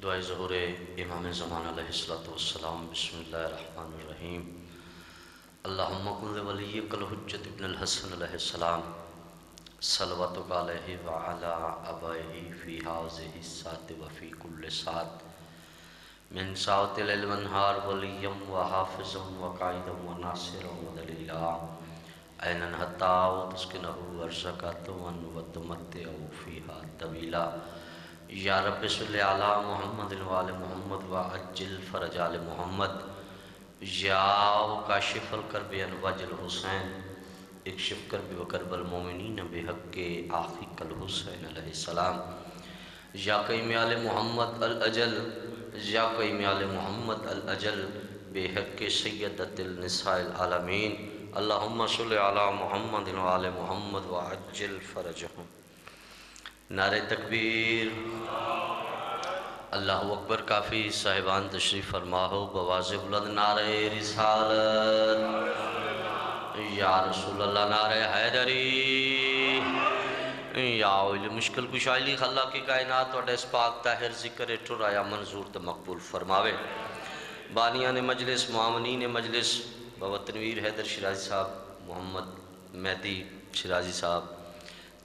دعائے ظہور امام زمان علیہ السلام۔ بسم اللہ الرحمن الرحیم۔ اللہم کن ولیک الحجۃ ابن الحسن علیہ السلام صلواتک علیہ وعلی آبائہ فی ہذہ الساعۃ وفی کل ساعۃ من ساعۃ اللیل والنہار ولیا وحافظا وقائدا وناصرا ودلیلا عینا حتی وتسکنہ ارضک وتمتع فیہا طویلا۔ یا رب صلی علی محمد وآل محمد وعجل فرج آل محمد۔ یا کاشف الکرب عن وجہ الحسین اکشف کرب وکرب المومنین بحق آخیک الحسین علیہ السلام۔ یا قیم آل محمد الاجل، یا قیم آل محمد الاجل بحق سیدۃ النساء العالمین۔ اللہم صلی علی محمد وآل محمد وعجل فرجہم۔ نعرہ تکبیر، اللہ اکبر۔ کافی صاحبان تشریف فرما ہو، بواز بلند نعرہ رسالت، یا رسول اللہ نعرہ حیدری، یا اولی مشکل کشائلی خلا کی کائنات وڈا اس پاک طاہر ذکر ٹرایا منظور تا مقبول فرماوے۔ بانیان مجلس، معامنین مجلس، بابا تنویر حیدر شیرازی صاحب، محمد مہدی شیرازی صاحب،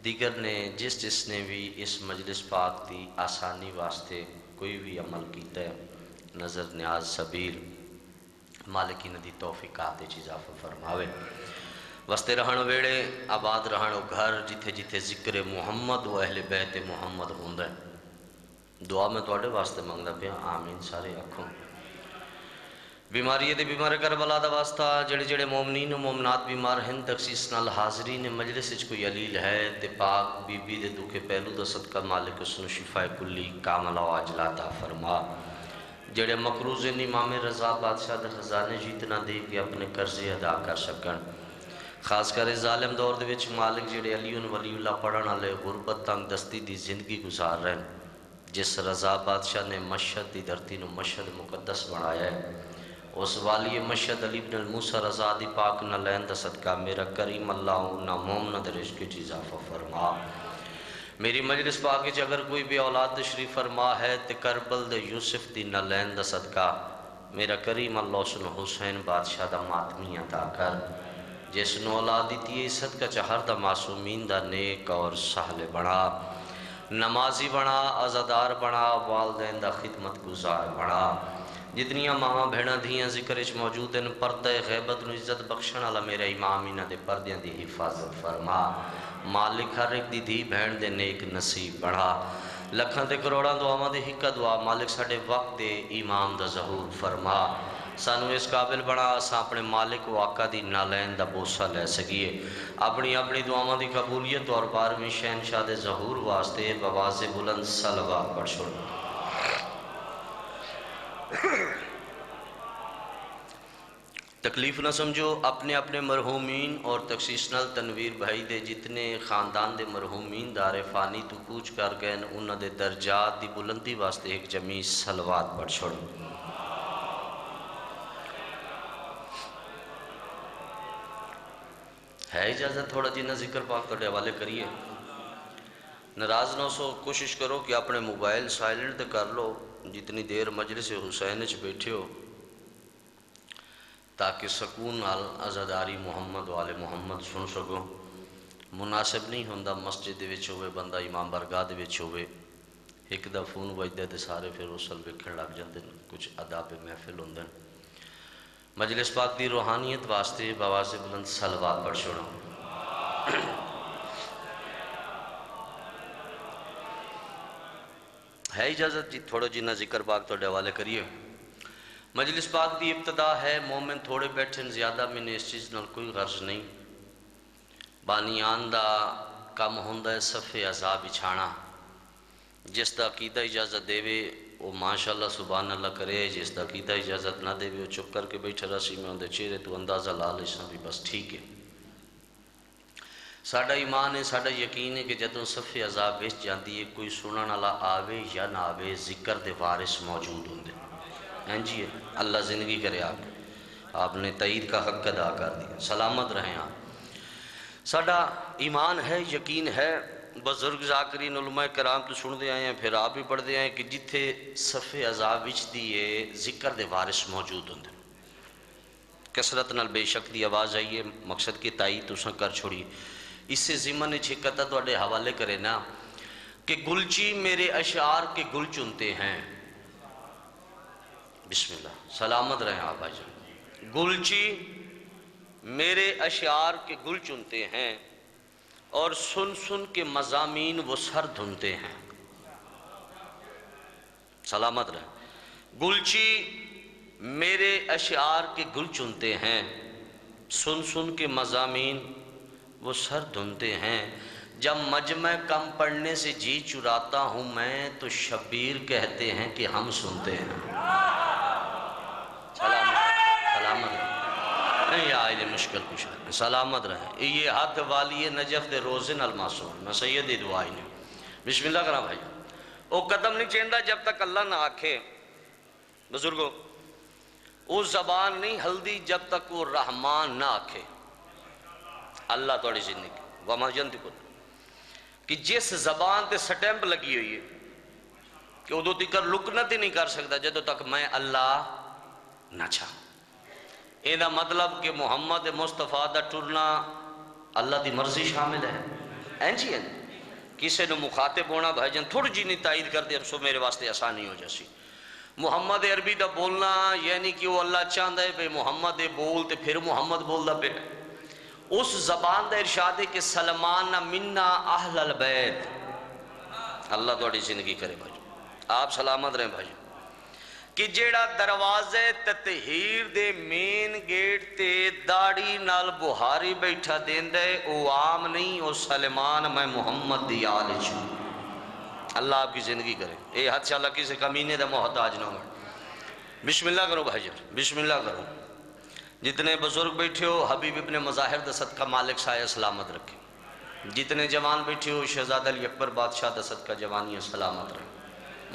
دیگر نے جس نے بھی اس مجلس پاک دی آسانی واسطے کوئی بھی عمل کیتا ہے، نظر نیاز سبیل مالکی ندی توفیقات اضافہ فرماوے۔ وستے رہن ویڑے آباد رہن و گھر جتھے جتھے ذکر محمد و اہل بیت محمد ہوندہ ہے۔ دعا میں توڑے واسطے مانگنا پیا، آمین سارے آنکھوں۔ بیماری دے بیمار کربلا دا واسطہ جڑے جڑے مومنین و مومنات بیمار ہیں، تخصیص نال حاضرین مجلس اچ کوئی علیل ہے تے پاک بی بی دے دکھے پہلو دا صدقہ مالک اسنو شفا کلی کاملہ و عاجلہ فرما۔ جڑے مقروض امام رضا بادشاہ دے خزانے جیتنا دے کے اپنے قرضے ادا کر سکن۔ خاص کر ظالم دور دے وچ مالک جڑے علیون ولی اللہ پڑھن والے غربت تنگ دستی دی زندگی گزار رہے ہیں، جس رضا بادشاہ نے مشہد دی دھرتی نو مشہد مقدس بنایا ہے، اس والی مشہد علی بن الموسیٰ رضا دی پاک نہ لین دا صدقہ میرا کریم اللہ نہ مومنہ در عشق کی اضافہ فرما۔ میری مجلس پاک چ اگر کوئی بھی اولاد تشریف فرما ہے تے کربل دے یوسف دی نہ لین دا صدقہ میرا کریم اللہ سن حسین بادشاہ دا ماتمی عطا کر، جس نو اولاد دیتی ہے صدقہ چہر دا معصومین دا نیک اور سہل بنا، نمازی بنا، عزادار بنا، والدین دا خدمت گزار بنا۔ جتنیاں ماں بھیڑاں دھیاں ذکر اچ موجود ہیں، پردہ غیبت نو عزت بخشن والا میرا امام انہاں دے پردیاں دی حفاظت فرما۔ مالک ہر ایک دی دھی بہن دے نیک نصیب بڑھا۔ لکھاں تے کروڑاں دعاواں دی ہکا دعا مالک ساڈے وقت دے امام دا ظہور فرما۔ سانو اس قابل بنا اساں اپنے مالک و آقا دی نالین دا بوسہ لے سکیے۔ اپنی اپنی دعاواں دی قبولیت اور 12ویں شہنشاہ دے ظہور واسطے بواز بلند صلوات پڑھ چھوڑ۔ تکلیف نہ سمجھو، اپنے اپنے مرحومین اور تخصیص نال تنویر بھائی دے جتنے خاندان دے مرحومین دار فانی تو کوچ کر گئے انہاں دے درجات دی بلندی واسطے ایک جمیع صلوات پڑھ چھوڑ۔ ہے اجازت تھوڑا جنہ ذکر پاک توڑے حوالے کریے؟ ناراض نہ سو، کوشش کرو کہ اپنے موبائل سائلنٹ کر لو جتنی دیر مجلس حسین اچ بیٹھے ہو، تاکہ سکون نال عزاداری محمد والے محمد سن سکو۔ مناسب نہیں ہوندہ مسجد دے وچ ہوئے بندہ امام برگاہ دے وچ ہوئے ایک دا فون وجدے تے سارے پھر اسل وکھن لگ جاندے، کچھ آداب محفل ہوندے۔ مجلس پاک دی روحانیت واسطے بواز بلند صلوات پڑھ چھوڑو۔ ہے اجازت جی تھوڑا جنہ ذکر پاک توڑے حوالے کریے؟ مجلس پاک دی ابتدا ہے، مومن تھوڑے بیٹھن، زیادہ میں نے اس چیز نال کوئی غرض نہیں۔ بانیان دا کم ہوندہ ہے صفِ عزا بچھانا، جس دا عقیدہ اجازت دے وے وہ ماشاءاللہ سبحان اللہ کرے، جس دا عقیدہ اجازت نہ دے وے وہ چپ کر کے بیٹھا رسی میں ہوندے چہرے تو اندازہ لا لیساں بھی بس ٹھیک ہے۔ ساڑھا ایمان ہے، ساڑھا یقین ہے کہ جدوں صفِ عزا بیچ جاندی ہے کوئی سنن والا آوے یا نہ آوے ذکر دے وارث موجود ہوندے۔ ہیں جی اللہ زندگی کرے آپ نے تائید کا حق ادا کر دیا، سلامت رہیں آپ۔ ساڑھا ایمان ہے، یقین ہے، بزرگ ذاکرین علماء کرام تو سنتے آئے ہیں، پھر آپ بھی پڑھتے ہیں کہ جتھے صفحے عذاب وچ دیے ذکر دے وارث موجود ہوندے کثرت نال بے شک دی آواز آئیے، مقصد کی تائید تساں کر چھوڑی۔ اس سے ضمن چھکتا توڑے حوالے کرے نا کہ گلچی میرے اشعار کے گل چنتے ہیں، بسم اللہ سلامت رہیں آپ بھائی جان، گلچی میرے اشعار کے گل چنتے ہیں اور سن سن کے مضامین وہ سر دھنتے ہیں، سلامت رہیں، گلچی میرے اشعار کے گل چنتے ہیں، سن سن کے مضامین وہ سر دھنتے ہیں، جب مجمع کم پڑھنے سے جی چراتا ہوں میں تو شبیر کہتے ہیں کہ ہم سنتے ہیں، سلامت رہیں، نہیں آئے مشکل کچھ ہے، سلامت رہیں، یہ ہاتھ والی نجف دے روزن المعصوم میں سید دعائی نے بسم اللہ کرام بھائی، وہ قدم نہیں چیندہ جب تک اللہ نہ آکھے، بزرگوں وہ زبان نہیں ہلدی جب تک وہ رحمان نہ آکھے، اللہ توڑی زندگی وما جنتکن کہ جس زبان تے سٹیمپ لگی ہوئی ہے کہ ادو تکر لکنت ہی نہیں کر سکتا جدو تک میں اللہ نہ چاہ، ایدہ مطلب کہ محمد مصطفیٰ دا ٹرنا اللہ دی مرضی شامل ہے، اینچی ہے کسے نے مخاطب ہونا بھائی جن تھوڑی جی نہیں تائید کر دے اب سو میرے واسطے آسانی ہو جیسی، محمد عربی دا بولنا یعنی کہ وہ اللہ چاہتا ہے بے محمد بولتے پھر محمد بول دا پہ اس زبان دا ارشاد ہے کہ سلمان منا اہل البیت، اللہ توڑی زندگی کرے بھائی آپ سلامت رہیں بھائی، کہ جیڑا دروازے تطہیر دے مین گیٹ تے داڑی نال بہاری بیٹھا دین دے او عام نہیں، او سلمان میں محمد دی آل چھو، اللہ آپ کی زندگی کرے، اے حد شاء اللہ کسی کمینے دے محتاج نہ ہو، بسم اللہ کرو بھائی جان، بسم اللہ کرو، جتنے بزرگ بیٹھے ہو حبیب ابن مظاہر دا صدقہ مالک سایہ سلامت رکھے، جتنے جوان بیٹھے ہو شہزادہ علی اکبر بادشاہ دا صدقہ جوانی سلامت رکھے،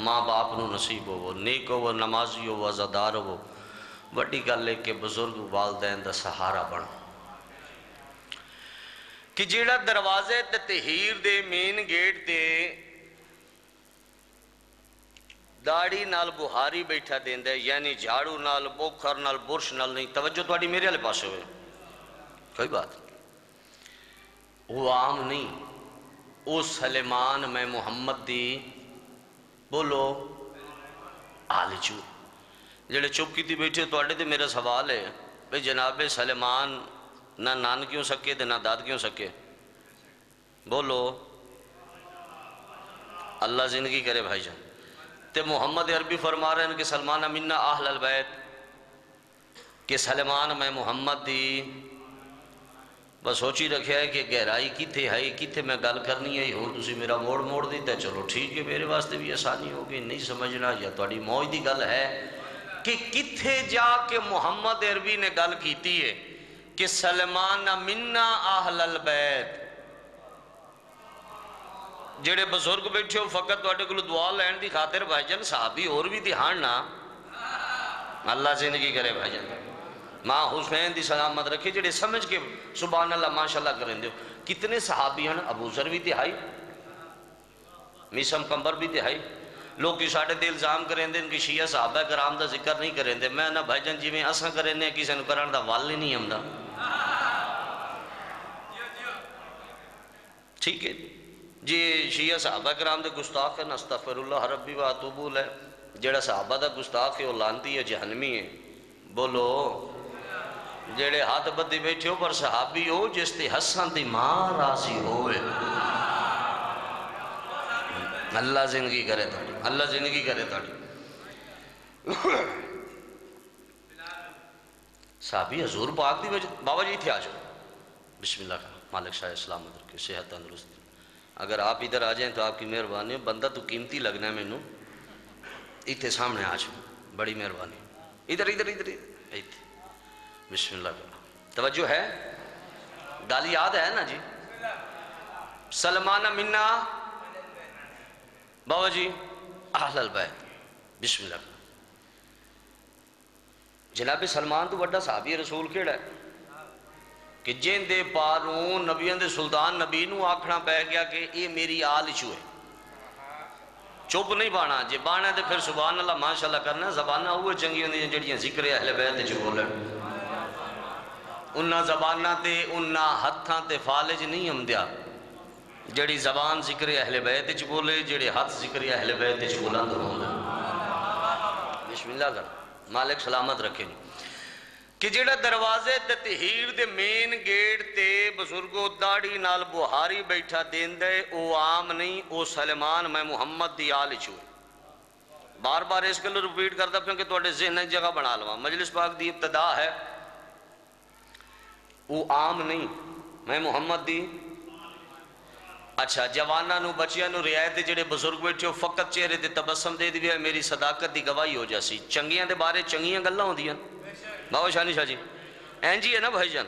ماں باپ نو نصیب ہو وہ نیک ہو وہ نمازی ہو وہ عزادار ہو، وڈی گل لے کے بزرگ والدین دا سہارا بنو، کہ جیڑا دروازے تطہیر دے مین گیٹ دے داڑی نال بہاری بیٹھا دین دے یعنی جھاڑو نال بوکھر نال برش نال نہیں، توجہ توڑی میرے علیہ پاسے ہوئے کوئی بات وہ عام نہیں، او سلیمان میں محمد دی بولو آل چو، جڑے چپ کی تھی بیٹھے توڑے تھے میرا سوال ہے بھئی جناب سلیمان نہ نان کیوں سکے تھے نہ داد کیوں سکے، بولو اللہ زندگی کرے بھائی جان، تے محمد عربی فرما رہے ہیں کہ سلمان منا اہل البیت، کہ سلمان میں محمد دی بس سوچی رکھیا ہے کہ گہرائی کتھے ہے کتھے میں گل کرنی ہے ہوں تسی میرا موڑ دیتا ہے، چلو ٹھیک ہے میرے واسطے بھی آسانی ہوگی، نہیں سمجھنا یا توڑی موج دی گل ہے کہ کتھے جا کے محمد عربی نے گل کیتی ہے کہ سلمان منا اہل البیت، جڑے بزرگ بیٹھے ہو فقط توڑے کلو دعا لین دی خاطر بھائی جان صحابی اور بھی دھیان نا، اللہ زندگی کرے بھائی جان، ماں حسین دی سلامت رکھے جڑے سمجھ کے سبحان اللہ ماشاءاللہ کریں دیو، کتنے صحابی ہیں ابو ذر بھی تہائی میسم کمبر بھی تہائی، لوگ کی ساڑھے دے الزام کریں دے ان کی شیعہ صحابہ کرام دا ذکر نہیں کریں دے، میں نا بھائی جان جی میں اساں کریں دے کسی نے کران دا والی نہیں ہم دا، ٹھیک ہے جی شیعہ صحابہ کرام دے گستاخ ہے نستغفر اللہ ربی و اتوب الیہ، جڑا صحابہ دا گستاخ ہے وہ لانتی ہے جہنمی ہے، بولو جڑے ہاتھ بدی بیٹھے ہو پر صحابی ہو جس تے حسن دی ماں راضی ہوئے، اللہ زندگی کرے تاڑی، اللہ زندگی کرے تاڑی، صحابی حضور پاک دی وجہ بابا جی تھے آ جاؤ، بسم اللہ کا مالک شاہ سلامت رکھے صحت تندرست، اگر آپ ادھر آ جائیں تو آپ کی مہربانی، بندہ تو قیمتی لگنا ہے مینوں، اتھے سامنے آ جاؤ بڑی مہربانی، ادھر ادھر ادھر ادھر بسم اللہ کا توجہ ہے، گالی یاد ہے نا جی، سلمان منا بابا جی اہل البیت، بسم اللہ جناب سلمان تو بڑا صحابی رسول کیڑا ہے، کہ جن دے پاروں نبیوں دے سلطان نبی نو آکھنا پہ گیا کہ یہ میری آل چو ہے، چپ نہیں بانا، جے بانا ہے تو پھر سبحان اللہ ماشاءاللہ کرنا، زبانہ ہوئے چنگی ہوندی ہیں جڑیاں ذکر اہل بیت چ بولن، انہاں زبانہ تے انہاں ہتھاں تے فالج نہیں ہمدیا، جڑی زبان ذکر اہل بیت چ بولے، جڑے ہاتھ ذکر اہل بیت چ بولن دونوں۔ بسم اللہ کر، مالک سلامت رکھے کہ جڑا دروازے تطہیر دے مین گیٹ تے بزرگو داڑھی نال بہاری بیٹھا دین دے، او عام نہیں، او سلمان میں محمد دی آل چوئے۔ بار بار اس کے لئے ریپیٹ کرتا پھر کہ توڑے ذہن ایک جگہ بنا لوا، مجلس پاک دی ابتدا ہے، او عام نہیں، میں محمد دی۔ اچھا جوانہ نو بچیاں نو رعایت جڑے بزرگ بیٹھے ہو فقط چہرے تے تبسم دے دی میری صداقت دی گواہی ہو جاسی، چنگیاں دے بارے چنگیاں گلاں ہوں دیاں بابا شانی شاہ جی این جی ہے نا بھائی جان،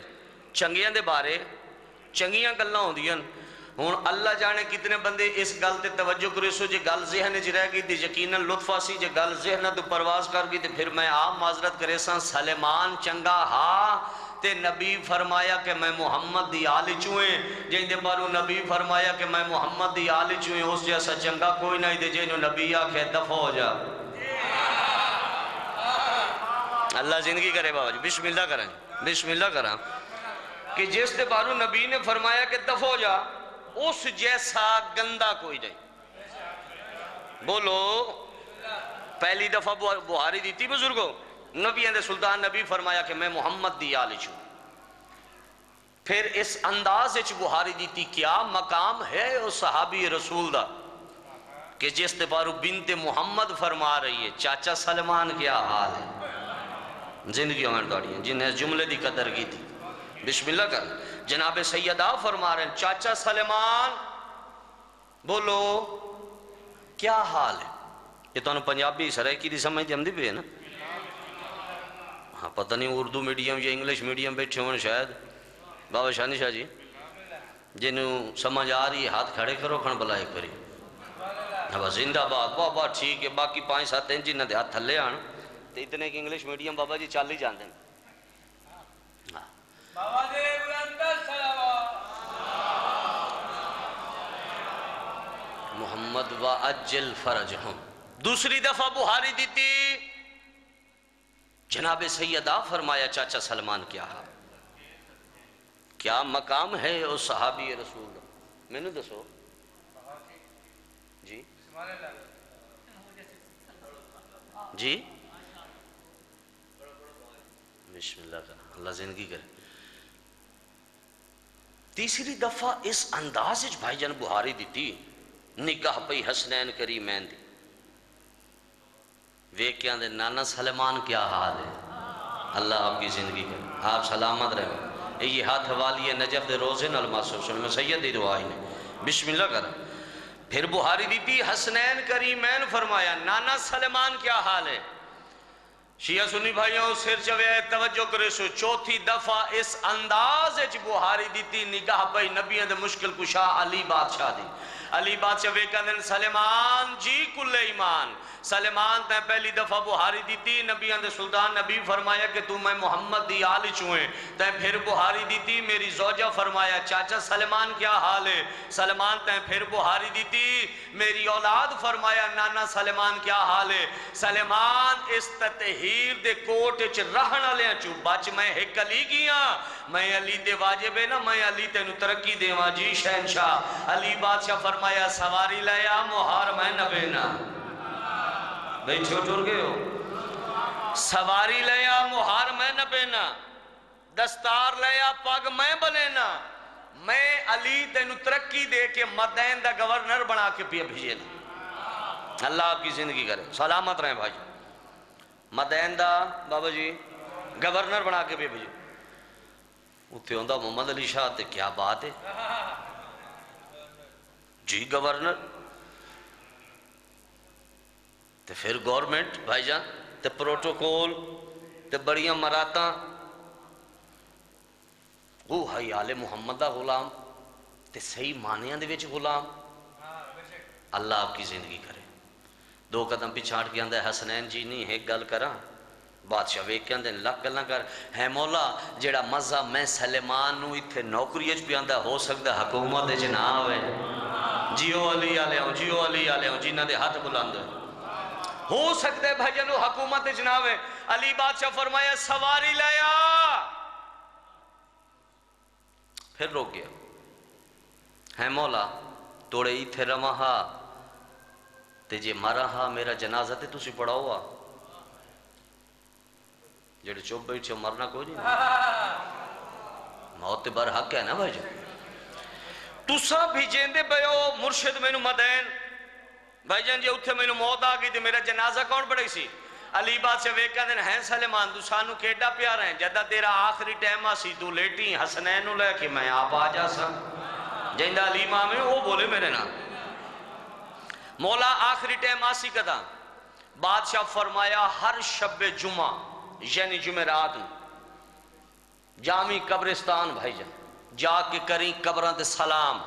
چنگیاں دے بارے چنگیاں گلاں ہوں دیاں۔ ہون اللہ جانے کتنے بندے اس گل تے توجہ کرے سو، جے گل ذہن چ رہ گئی تے یقیناً لطف آسی، جے گل ذہن تو پرواز کر گئی تے پھر میں آپ معذرت کرے ساں، سلیمان چنگا ہاں تے نبی فرمایا کہ میں محمد دی آل چوئیں، جن دے بارو نبی فرمایا کہ میں محمد دی آل چوئیں، اس جیسا چنگا کوئی نہیں دے جنہوں نبی آکھے دفع ہو جا۔ اللہ زندگی کرے بابا جی، بسم اللہ کریں، بسم اللہ کریں کہ جس دے بارو نبی نے فرمایا کہ دفع ہو جا، اس جیسا گندہ کوئی نہیں۔ بولو پہلی دفعہ بہاری دیتی بزرگوں، نبی اندے سلطان نبی فرمایا کہ میں محمد دی آل چھو، پھر اس انداز اچھ بہاری دیتی کیا مقام ہے اس صحابی رسول دا کہ جس دے بارو بنت محمد فرما رہی ہے چاچا سلمان کیا حال ہے، زندگی ہمیں دوڑی ہیں جنہیں جملے دی قدر کی تھی۔ بسم اللہ کر، جناب سیدہ فرما رہے ہیں چاچا سلمان بولو کیا حال ہے۔ یہ تو انہوں پنجابی سرائکی دی سمجھ دی ہم دی پہ ہے نا، ہاں پتہ نہیں اردو میڈیم یا انگلش میڈیم بیٹھے ہوئے شاید بابا شانی شاہ جی، جنہوں سمجھ آ رہی ہے ہاتھ کھڑے کرو کھڑ بلائے کری، اب زندہ بات بابا ٹھیک ہے، باقی 5-7 انچ نہ دے ہاتھ تھلے آن تو اتنے کہ انگلش میڈیم بابا جی چال ہی جاندے ہیں۔ بابا دے بلندر صلوات محمد و اجل فرجہم۔ دوسری دفعہ بہاری دیتی جناب سیدہ فرمایا چاچا سلمان کیا حال، کیا مقام ہے اس صحابی رسول، میں نے دسو جی جی بسم اللہ کا، اللہ زندگی کرے۔ تیسری دفعہ اس انداز بھائی جان بہاری دیتی، نکاح پئی حسنین کریمین دی، ویکیاں دے نانا سلمان کیا حال ہے، اللہ آپ کی زندگی کرے، آپ سلامت رہے۔ یہ ہاتھ والی نجف دے روزے نال معصوم سن میں سید دی دعا ہی نے بسم اللہ کر۔ پھر بہاری دیتی حسنین کریمین فرمایا نانا سلمان کیا حال ہے، شیعہ سنی بھائیوں سر چوے توجہ کرے سو، چوتھی دفعہ اس انداز اچھ بہاری دیتی نگاہ پئی نبیوں دے مشکل کشا علی بادشاہ دی، علی بادشاہ ویکندن سلمان جی کل ایمان، سلمان تے پہلی دفعہ بہاری دیتی نبیوں دے سلطان نبی فرمایا کہ تو میں محمد دی آل چوئیں، تے پھر بہاری دیتی میری زوجہ فرمایا چاچا سلمان کیا حال ہے، سلمان تے پھر بہاری دیتی میری اولاد فرمایا نانا سلمان کیا حال ہے، سلمان اس تطہیر دے کوٹ اچھ رہن لیا چو بچ میں ایک علی گیا، میں علی دے واجب ہے نا، میں علی تے نو ترقی دے واجی شہنشاہ، علی بادشاہ فرمایا سواری لیا مہار میں نبینا، بیٹھے اٹھور گئے ہو، سواری لیا مہار میں نبینا، دستار لیا پاگ میں بلینا، میں علی تے نو ترقی دے کے مدین دا گورنر بنا کے پیا بھیجینا، اللہ آپ کی زندگی کرے، سلامت رہیں بھائی، مدین دا بابا جی گورنر بنا کے بھی بھیجو، اتھے ہوندہ محمد علی شاہ تے کیا بات ہے جی گورنر، تے پھر گورنمنٹ بھائی جان تے پروٹوکول تے بڑیاں مراتاں، وہ ہے آل محمد دا غلام تے صحیح معنیاں دے وچ غلام، اللہ آپ کی زندگی کرے۔ دو قدم پیچھاڑ کے اندر حسنین جی نہیں ایک گل کراں، بادشاہ ویک کے اندر لکھ گلاں کر ہے مولا جیڑا مزہ میں سلیمان نو ایتھے نوکری اچ پہ آندا ہو سکتا حکومت اچ نہ ہوئے جیو علی والے ہوں جیو علی والے ہوں جنہ دے ہاتھ بلند ہو سکتا ہے بھائی جنو حکومت اچ نہ ہوئے علی بادشاہ فرمایا سواری لیا پھر روک گیا ہے مولا توڑے ایتھے رمہا تے جے مرا ہا میرا جنازہ تے تسی پڑھا ہوا جڑے چوب بیٹھے مرنا کوئی نہیں موت بر حق ہے نا بھائی جان تسا بھی جیندے بیو مرشد میں نو مدین بھائی جان جی اتھے میں نو موت آگئی تے میرا جنازہ کون پڑھے سی علی بات سے ویکا دن ہیں سلیمان تو سانو کیڈا پیار ہیں جدہ تیرا آخری ٹیمہ سی تو لیٹی حسنین لے کہ میں آپ آ جا سا جیندہ علی ماں میں وہ بولے میرے نا مولا آخری ٹیمہ سی کدا بادشاہ فرمایا ہر شب جمعہ یعنی جمعرات جامع قبرستان بھائی جان جا کے کریں قبران تے سلام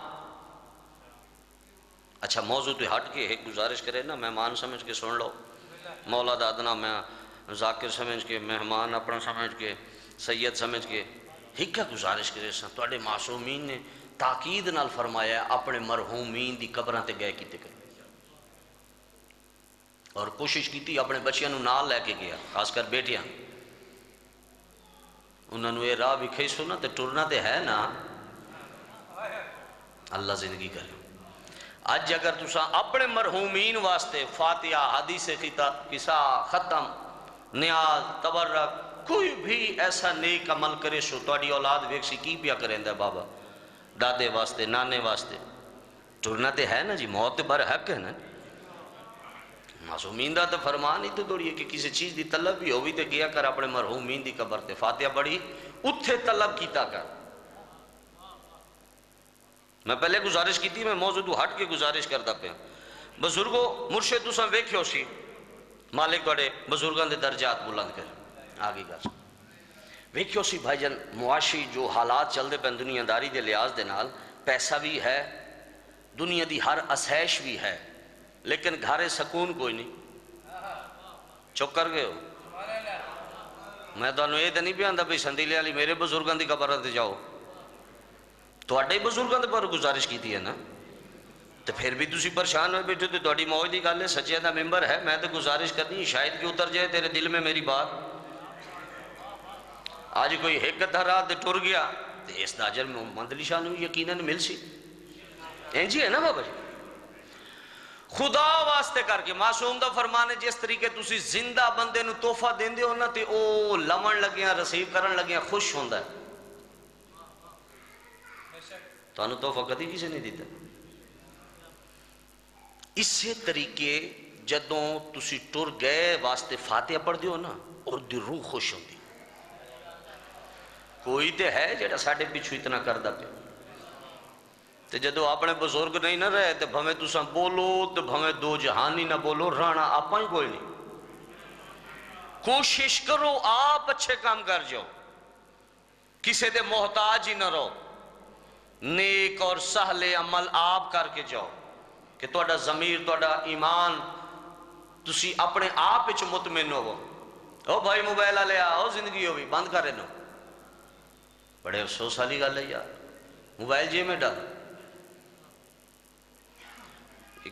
اچھا موضوع تو ہٹ کے ایک گزارش کرے نا مہمان سمجھ کے سن لو مولا دادنا میں ذاکر سمجھ کے مہمان اپنا سمجھ کے سید سمجھ کے ایک کیا گزارش کرے سن تو اڈے معصومین نے تاکید نال فرمایا اپنے مرحومین دی قبران تے گئے کیتے کرو اور کوشش کی تھی اپنے بچیاں نو نال لے کے گیا خاص کر بیٹیاں انہوں نے یہ راہ بھی کھئی سنا تے ٹرنا تے ہے نا اللہ زندگی کرے آج اگر تسا اپنے مرحومین واسطے فاتحہ حدیث قصہ ختم نیاز تبرک کوئی بھی ایسا نیک عمل کرے سو توڑی اولاد ویکسی کی پیا کریں دے بابا دادے واسطے نانے واسطے ٹرنا تے ہے نا جی موت بر حق ہے نا معصومین دا تو فرمان ہی تو دوڑی ہے کہ کسی چیز دی طلب بھی ہوئی تے گیا کر اپنے مرحومین دی قبر تے فاتحہ پڑھی اتھے طلب کیتا کر میں پہلے گزارش کی تھی میں موضوع تو ہٹ کے گزارش کرتا پہ بزرگوں مرشد تو سن ویکھیو سی مالک بڑے بزرگان دے درجات بلند کر آگے کر ویکھیو سی بھائی جان معاشی جو حالات چل دے پہ دنیا داری دے لحاظ دے نال پیسہ بھی ہے دنیا دی ہر اسائش بھی ہے لیکن گھارے سکون کوئی نہیں چک کر گئے ہو میں تو انہوں یہ تو نہیں بھی آندہ بھی سندیلے والی میرے بزرگان دی قبران تے جاؤ تو اڈے بزرگان دے پر گزارش کی تھی ہے نا تو پھر بھی تسی پریشان ہوئے بیٹھے تو توڑی موج دی گل ہے سچے دا ممبر ہے میں تو گزارش کرنی شاید کہ اتر جائے تیرے دل میں میری بات آج کوئی ایک دھرات دے ٹر گیا تو اس داجر میں مندلی شان ہوئی یقیناً مل سی اینجی ہے نا بابا جی خدا واسطے کر کے معصوم دا فرمانے جس طریقے تسی زندہ بندے نو تحفہ دین دے ہونا تے او لمن لگیاں رسیو کرن لگیاں خوش ہوندہ ہے تو انہوں تحفہ کدی کسی نہیں دیتا اسی طریقے جدوں تسی ٹر گئے واسطے فاتحہ پڑھ دیو نا اور دی روح خوش ہوندی کوئی تے ہے جیڑا ساڑھے پیچھو اتنا کردہ پہ تے جدو اپنے بزرگ نہیں نہ رہے تے بھمیں تساں بولو تے بھمیں دو جہانی نہ بولو رانا آپاں ہی کوئی نہیں کوشش کرو آپ اچھے کام کر جاؤ کسے دے محتاج ہی نہ رہو نیک اور سہل عمل آپ کر کے جاؤ کہ توڑا ضمیر توڑا ایمان تسی اپنے آپ اچھ مطمئن ہو او بھائی موبائل لیا او زندگی ہوئی بند کر رہے بڑے افسوس والی گل ہے یار موبائل جے میں ڈال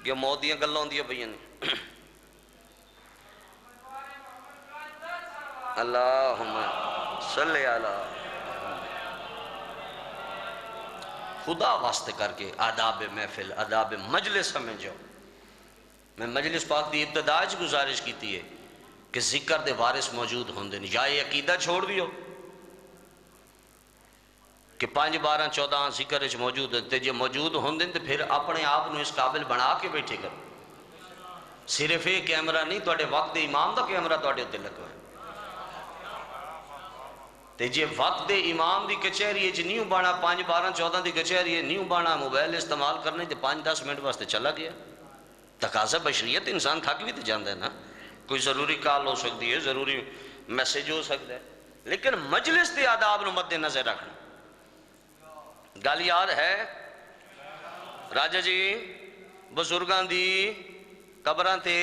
کہ موت دیاں گلاں ہوندیاں پئیاں نے اللہم صلی علی خدا واسطے کر کے آداب محفل آداب مجلس سمجھو میں مجلس پاک دی ابتداج گزارش کیتی ہے کہ ذکر دے وارث موجود ہوندے نہیں یا یہ عقیدہ چھوڑ دیو کہ 5 12 14 ذکر اچ موجود ہے جے موجود ہوندے تے پھر اپنے آپ نو اس قابل بنا کے بیٹھے کرو صرف یہ کیمرہ نہیں توڑے وقت امام دا کیمرہ توڑے ہوتے لگو ہے تے جے وقت امام دی کچہری اچ نہیں بانا 5 12 14 دی کچہری نہیں بانا موبائل استعمال کرنے تے 5 10 منٹ واسطے چلا گیا تقاضا بشریت انسان تھک بھی تے جاندہ ہے نا کوئی ضروری کال ہو سکتی ہے ضروری میسیج ہو سکتا ہے لیکن مجلس دے آداب نو مد نظر رکھنا گل یاد ہے راجہ جی بزرگان دی قبران تے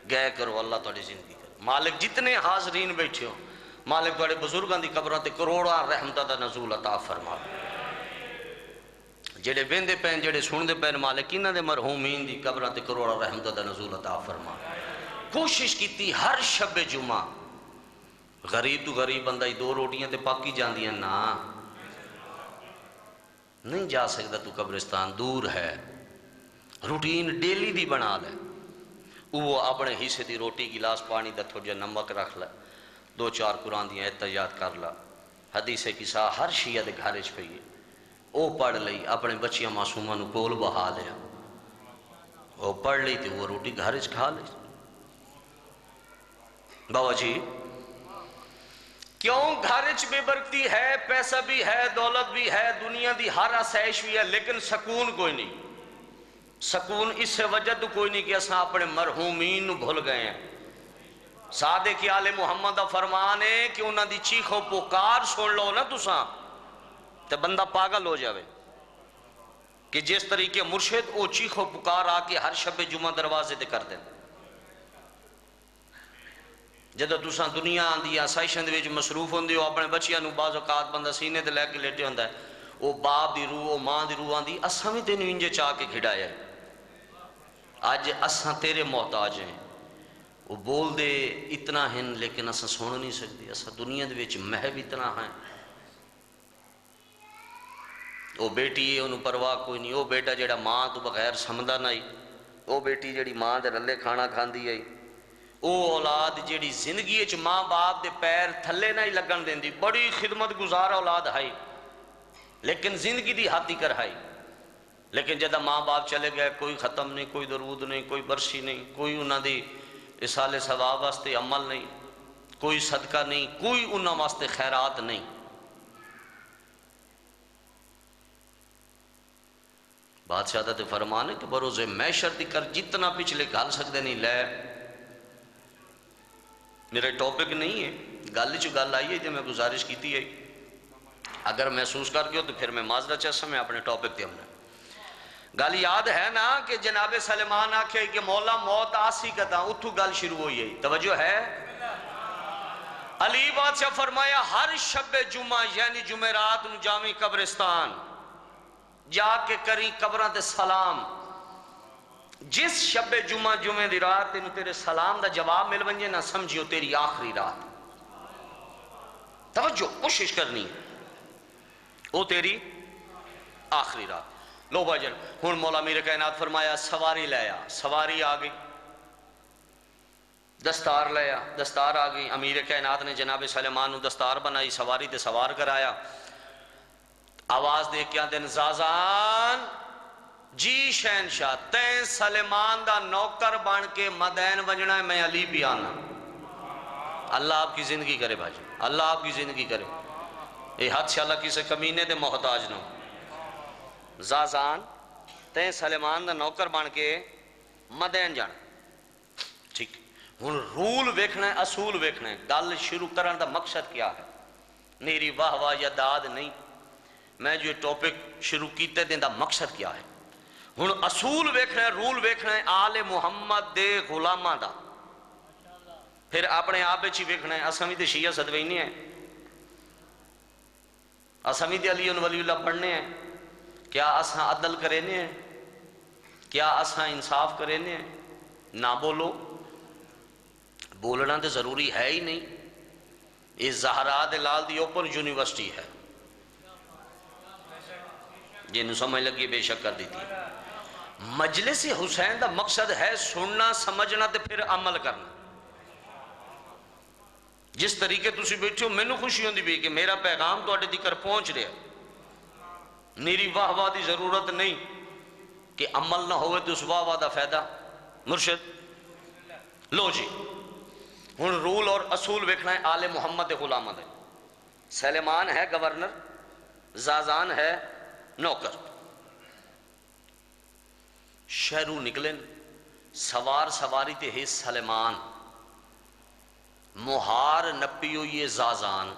گئے کرو اللہ توڑی زندگی کرو مالک جتنے حاضرین بیٹھے ہو مالک بڑے بزرگاں دی قبراں تے کروڑاں رحمتاں دا نزول عطا فرما جڑے ویندے پین جڑے سندے پین مالک انہاں دے مرحومین دی قبراں تے کروڑاں رحمتاں دا نزول عطا فرما کوشش کیتی ہر شب جمعہ غریب تو غریب بندہ ہی 2 روٹیاں تے پاکی جاندیاں نا نہیں جا سکتا تو قبرستان دور ہے روٹین ڈیلی دی بنا لے وہ اپنے حصے دی روٹی گلاس پانی دا تھوڑا نمک رکھ لے 2-4 قرآن دیاں احتیاط کر لا حدیث قصہ ہر شیعہ دے گھر وچ پئی ہے او پڑھ لئی اپنے بچیاں معصوماں نو کول بہا لیا وہ پڑھ لی تے وہ روٹی گھر وچ کھا لی بابا جی کیوں گھر وچ بے برکتی ہے پیسہ بھی ہے دولت بھی ہے دنیا دی ہر آسائش بھی ہے لیکن سکون کوئی نہیں سکون اس سے وجہ تو کوئی نہیں کہ اساں اپنے مرحومین نو بھول گئے ہیں صادق آل محمد دا فرمان ہے کہ انہاں دی چیخ و پکار سن لو نا تساں تے بندہ پاگل ہو جاوے کہ جس طریقے مرشد او چیخ و پکار آ کے ہر شب جمعہ دروازے تے کر دیں جدو تساں دنیا آندی آسائشاں دے وچ مصروف ہوندے ہو اپنے بچیاں نو بعض اوقات بندہ سینے تے لے کے لیٹے ہوندا ہے او باپ دی روح او ماں دی روح آندی اساں وی تینوں انجے چاہ کے کھڑایا ہے اج اساں تیرے محتاج ہیں وہ بول دے اتنا ہیں لیکن اساں سن نہیں سکتے اساں دنیا دے وچ محب اتنا ہیں وہ بیٹی ہے انہوں پرواہ کوئی نہیں وہ بیٹا جڑا ماں تو بغیر سمدہ نہیں وہ بیٹی جڑی ماں دے رلے کھانا کھاندی ہے وہ اولاد جڑی زندگی وچ ماں باپ دے پیر تھلے نہیں لگن دیندی بڑی خدمت گزار اولاد ہے لیکن زندگی دی ہاتھی کر ہے لیکن جدہ ماں باپ چلے گئے کوئی ختم نہیں کوئی درود نہیں کوئی برسی نہیں کوئی انہاں دی اصال ثواب واسطے عمل نہیں کوئی صدقہ نہیں کوئی انہاں واسطے خیرات نہیں بادشاہ تے فرمان ہے کہ بروز محشر دی کر جتنا پچھلے گل سکتے نہیں لے میرے ٹاپک نہیں ہے گل چ گل آئی ہے جو میں گزارش کیتی ہے اگر محسوس کر گئے تو پھر میں معذرت چاہتا میں اپنے ٹاپک تے ہمیں گل یاد ہے نا کہ جناب سلیمان آکھے کہ مولا موت آسی کتا اتھو گل شروع ہوئی ہے توجہ ہے علی بادشاہ فرمایا ہر شب جمعہ یعنی جمعرات نو جامع قبرستان جا کے کری قبران تے سلام جس شب جمعہ جمعہ دی رات تینوں تیرے سلام دا جواب مل بنجے نہ سمجھیو تیری آخری رات توجہ کوشش کرنی وہ تیری آخری رات لو بھائی جان ہن مولا میر کائنات فرمایا سواری لیا سواری آ گئی دستار لیا دستار آ گئی امیر کائنات نے جناب سلیمان نو دستار بنائی سواری تے سوار کرایا آواز دے کیا دن زازان جی شہنشاہ تین سلیمان دا نوکر بن کے مدین وجنا ہے میں علی بھی آنا اللہ آپ کی زندگی کرے بھائی اللہ آپ کی زندگی کرے اے حد سے اللہ کسی کمینے دے محتاج نہ ہو زازان تین سلیمان دا نوکر بن کے مدین جانا ٹھیک ہن رول ویکھنا ہے اصول ویکھنا ہے گل شروع کرن دا مقصد کیا ہے میری واہ واہ یا داد نہیں میں جو ٹاپک شروع کیتے دیں دا مقصد کیا ہے ہن اصول ویکھنا ہے رول ویکھنا ہے آل محمد دے غلامہ دا پھر اپنے آپ چی ویکھنا ہے اسامی دے شیعہ صدوینی ہیں اسامی دے علی ولی اللہ پڑھنے ہیں کیا اساں عدل کرینے ہیں کیا اساں انصاف کرینے ہیں نہ بولو بولنا تو ضروری ہے ہی نہیں یہ زہرا دلال دی اوپن یونیورسٹی ہے جنہوں سمجھ لگی بے شک کر دیتی مجلس حسین دا مقصد ہے سننا سمجھنا تے پھر عمل کرنا جس طریقے تسی بیٹھے ہو میں نے خوشی ہوندی بھی کہ میرا پیغام تو اٹھے دیکر پہنچ رہا میری واہ واہ دی ضرورت نہیں کہ عمل نہ ہوئے تو اس واہ واہ دا فائدہ مرشد لو جی ہن رول اور اصول ویکھنا ہے آل محمد غلامہ دے سلیمان ہے گورنر زازان ہے نوکر شہروں نکلیں سوار سواری تے ہے سلیمان مہار نپیو یہ زازان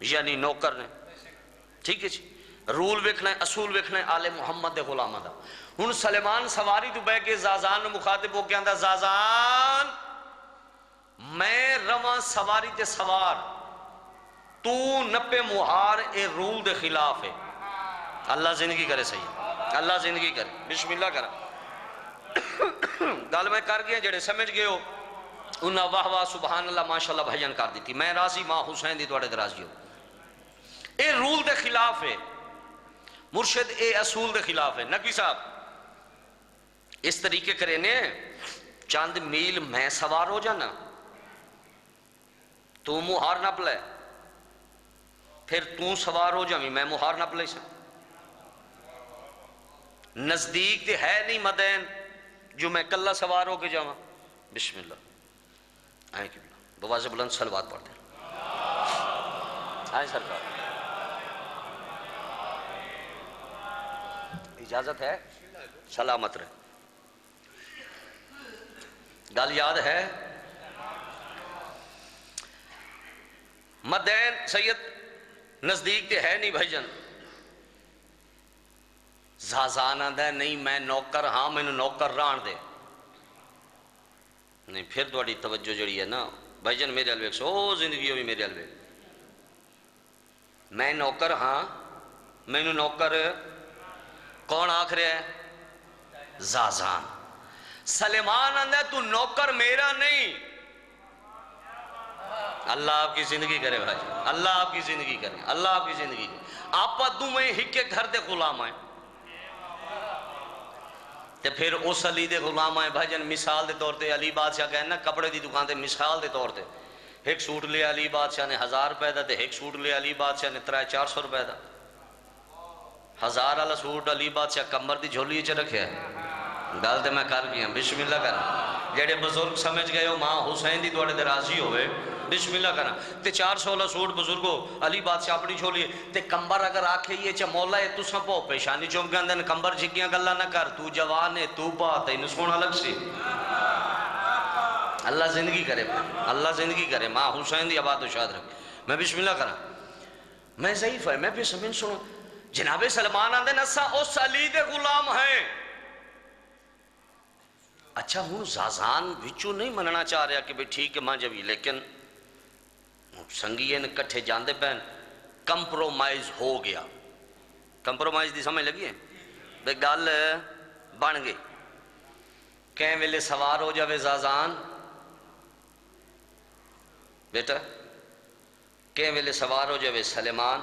یعنی نوکر نے ٹھیک ہے جی رول ویکھنا ہے اصول ویکھنا ہے آل محمد دے غلامہ دا ہن سلیمان سواری تو بے کے زازان نے مخاطب ہو کے اندر زازان میں رواں سواری تے سوار تو نپے مہار اے رول دے خلاف ہے. اللہ زندگی کرے صحیح، اللہ زندگی کرے. بسم اللہ کرا گل میں کر گیا، جڑے سمجھ گئے ہو انہاں واہ واہ سبحان اللہ ماشاءاللہ بھجن کر دیتی. میں راضی ماں حسین دی توڑے راضی ہو. اے رول دے خلاف ہے مرشد، اے اصول دے خلاف ہے. نقوی صاحب اس طریقے کرے نے چند میل میں سوار ہو جانا، تو مہار نپ لے، پھر تو سوار ہو جاویں میں مہار نپ لے سا. نزدیک تے ہے نہیں مدین جو میں کلہ سوار ہو کے جاواں. بسم اللہ آئیں کہ بواز بلند صلوات پڑھتے ہیں. آئیں سرکار اجازت ہے، سلامت رہے. گل یاد ہے مدین سید نزدیک تے ہے نہیں بھائیجن. زازان آندہ نہیں میں نوکر ہاں میں نوکر ران دے نہیں. پھر دوڑی توجہ جڑی ہے نا بھائیجن میرے الوے سو زندگی ہوئی میرے الوے. میں نوکر ہاں میں نوکر کون آکھ رہے ہے؟ زازان. سلیمان آندہ تو نوکر میرا نہیں. اللہ آپ کی زندگی کرے بھائی، اللہ آپ کی زندگی کرے، اللہ آپ کی زندگی کرے. آپ دو میں ہکے گھر دے غلام آئیں تے پھر اس علی دے غلام آئیں. بھائی مثال دے طور تے علی بادشاہ کہنا کپڑے دی دکان تے مثال دے طور تے ایک سوٹ لے علی بادشاہ نے 1000 روپے دا تے ایک سوٹ لے علی بادشاہ نے 300-400 روپے دا. 1000 والا سوٹ علی بادشاہ کمر دی جھولی چ رکھے ہے. گل تے میں کر گیا. بسم اللہ کرنا جڑے بزرگ سمجھ گئے ہو ماں حسین دی دوڑے دے راضی ہوئے. بسم اللہ کرنا تے 400 والا سوٹ بزرگو علی بادشاہ اپنی چھولی تے کمبر اگر آکھے یہ چا مولا ہے تو سپو پیشانی چوم کے اندر کمبر جھکیاں گلہ نہ کر. تو جوان ہے تو بات ہے انہوں سونا لگ سی. اللہ زندگی کرے، اللہ زندگی کرے. ماں حسین دی آباد و شاد رکھے. میں بسم اللہ کرنا میں ضعیف ہے میں بھی سمجھ سنو. جناب سلمان آندے نسا اس علی دے غلام ہیں. اچھا ہوں زازان وچو نہیں مننا چاہ رہا کہ بھئی ٹھیک ہے ماں جبی، لیکن سنگین کٹھے جاندے پہن کمپرومائز ہو گیا. کمپرومائز دی سمجھ لگی ہے بھئی گل بن گئی. کہیں ویلے سوار ہو جاوے زازان بیٹا، کہیں ویلے سوار ہو جاوے سلیمان،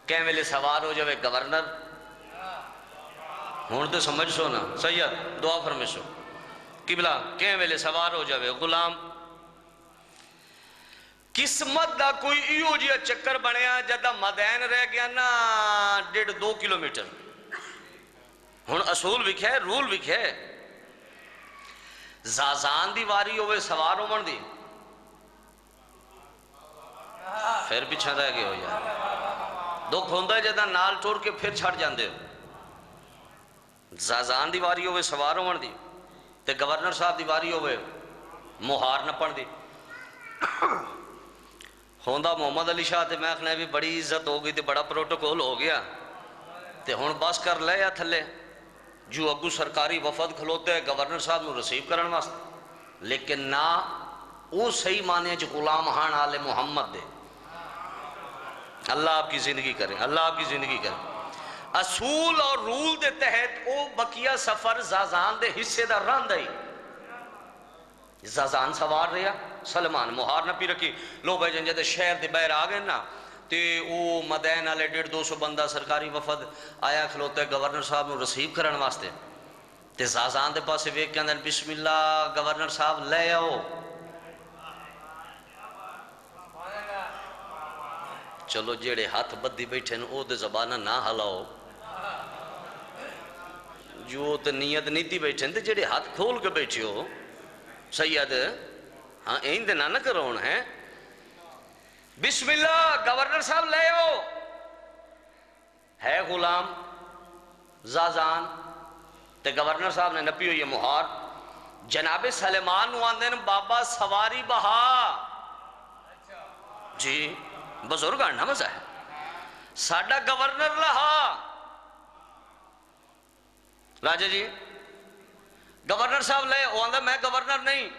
کہیں ویلے سوار ہو جاوے گورنر. ہون تو سمجھ سو نا سید دعا فرمیشو قبلہ. کہیں ویلے سوار ہو جاوے غلام. قسمت دا کوئی ایو جیا چکر بنیا جدہ مدین رہ گیا نا 1.5-2 کلومیٹر. ہون اصول وکھے رول وکھے. زازان دی واری ہوئے سوار ہو من دی پھر پیچھا رہ گئے ہو یار. دو کھوندہ جدہ نال ٹور کے پھر چھڑ جاندے ہو. زازان دی واری ہوئے سوار ہو من دی تے گورنر صاحب دی واری ہوئے مہار نہ پڑ دی. ہوندہ محمد علی شاہ تے میں اکھنے بھی بڑی عزت ہو گئی تے بڑا پروٹوکول ہو گیا تے ہون بس کر لے یا تھلے جو اگو سرکاری وفد کھلوتے ہیں گورنر صاحب نو رسیو کرن واسطے. لیکن نہ وہ صحیح معنی جو غلام ہان آل محمد دے. اللہ آپ کی زندگی کرے، اللہ آپ کی زندگی کرے. اصول اور رول دے تحت او بقیہ سفر زازان دے حصے دا رہن دائی. زازان سوار رہا سلمان مہار نہ پی رکھی. لو بھائی جن جدے شہر دے بہر آگئے نا تے او مدین آلے 150-200 بندہ سرکاری وفد آیا کھلوتے گورنر صاحب نو رسیو کرن واسطے. تے زازان دے پاسے ویک کے اندر بسم اللہ گورنر صاحب لے آؤ. چلو جیڑے ہاتھ بدی بیٹھے ہیں او دے زبانہ نہ ہلاؤ. جو تے نیت نیتی بیٹھے ہیں تے جیڑے ہاتھ کھول کے بیٹھے ہو سید ہاں این دے نہ کرون ہے. بسم اللہ گورنر صاحب لے آؤ. ہے غلام زازان تے گورنر صاحب نے نپی ہوئی مہار. جناب سلیمان نو آندن بابا سواری بہا. جی بزرگ آنا مزہ ہے ساڑھا گورنر رہا. راجہ جی گورنر صاحب لے وہ آندہ میں گورنر نہیں.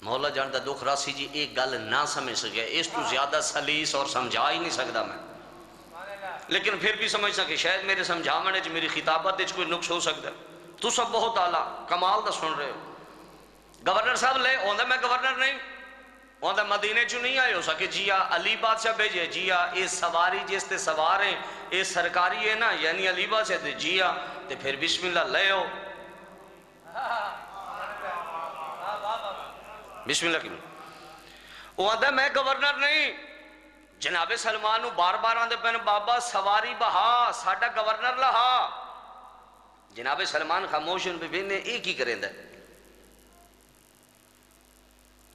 مولا جان دا دکھ راسی جی ایک گل نہ سمجھ سکیا، اس تو زیادہ سلیس اور سمجھا ہی نہیں سکتا میں، لیکن پھر بھی سمجھ سکے شاید میرے سمجھاونے چ میری خطابت چ کوئی نقص ہو سکتا ہے۔ تو سب بہت اعلیٰ کمال دا سن رہے ہو۔ گورنر صاحب لے ہوندہ میں گورنر نہیں ہوندہ مدینے چو نہیں آئے ہو سکے جیا علی بادشاہ بھیجے جیا اے سواری جس تے سوار ہیں اے سرکاری ہے نا یعنی علی بادشاہ تے جیا تے پھر بسم اللہ لے ہو بسم اللہ کی وہ آدھا میں گورنر نہیں، جناب سلمانو بار بار آندھے پہنے بابا سواری بہا ساڑھا گورنر لہا، جناب سلمان خاموشن پہ بینے ایک ہی کریں دے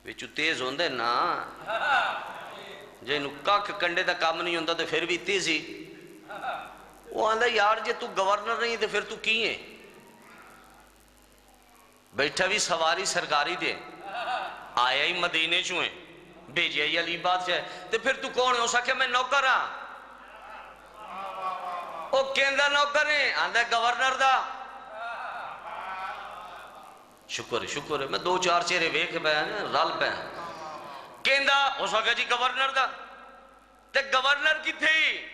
ویچو تیز ہوندے نا جے نکا کنڈے دا کام نہیں ہوندہ تو پھر بھی تیزی، وہ آندھا یار جے تو گورنر نہیں تو پھر تو کی ہیں بیٹھا بھی سواری سرکاری دے آیا ہی مدینے چوئیں بھیجے ہی علی بادشاہ تو پھر تو کون ہے ہو سکے میں نوکر ہاں او کیندہ نوکر ہیں آندھا گورنر دا شکر ہے میں دو چار چہرے ویکھ بیان رال پہ کیندہ ہو سکے جی گورنر دا تے گورنر کی تھی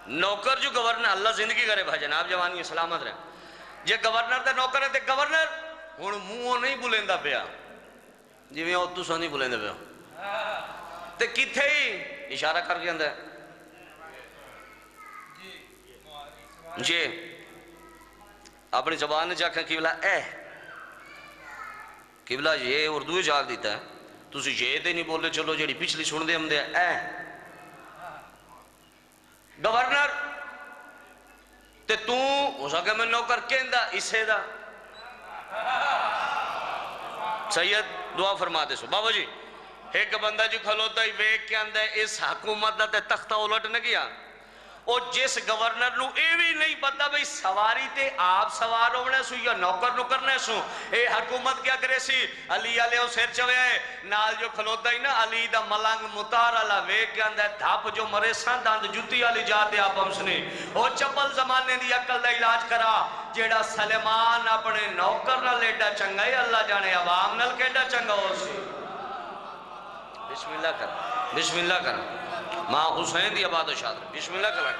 نوکر جو گورنر اللہ زندگی کرے بھائی جناب جوانی سلامت رہے جے گورنر دا نوکر ہے تے گورنر ہون موہ نہیں بولندہ پیا جی میں تو سو نہیں بولندہ پیا تے کتھے ہی اشارہ کر کے اندر جی اپنی زبان نے چاکھا قبلہ اے قبلہ یہ اردو جاگ دیتا ہے تو اسی یہ دے نہیں بولے چلو جیڑی پچھلی سن دے ہم دے اے گورنر تے تو ہو سکے میں نوکر کہندہ اسے دا سید دعا فرما دے سو بابا جی ایک بندہ جو کھلوتا ہی ویک کے اندر اس حکومت دا تے تختہ الٹ نہ کیا اور جس گورنر نو اے بھی نہیں پتا بھئی سواری تے آپ سوار ہونے سو یا نوکر نکرنے سو اے حکومت کیا کرے سی علی علیہ سیر چوئے ہے نال جو کھلوتا ہی نا علی دا ملنگ متار اللہ ویک کے اندر دھاپ جو مرے سان داند جوتی علی جاتے آپ ہم سنے او چپل زمانے دی عقل دا علاج کرا جیڑا سلیمان اپنے نوکر نہ لیٹا چنگا ہے اللہ جانے عوام نل کیڑا چنگا ہو سی بسم اللہ کرا بسم اللہ کرا ماں حسین دی آباد و شادر بسم اللہ کرا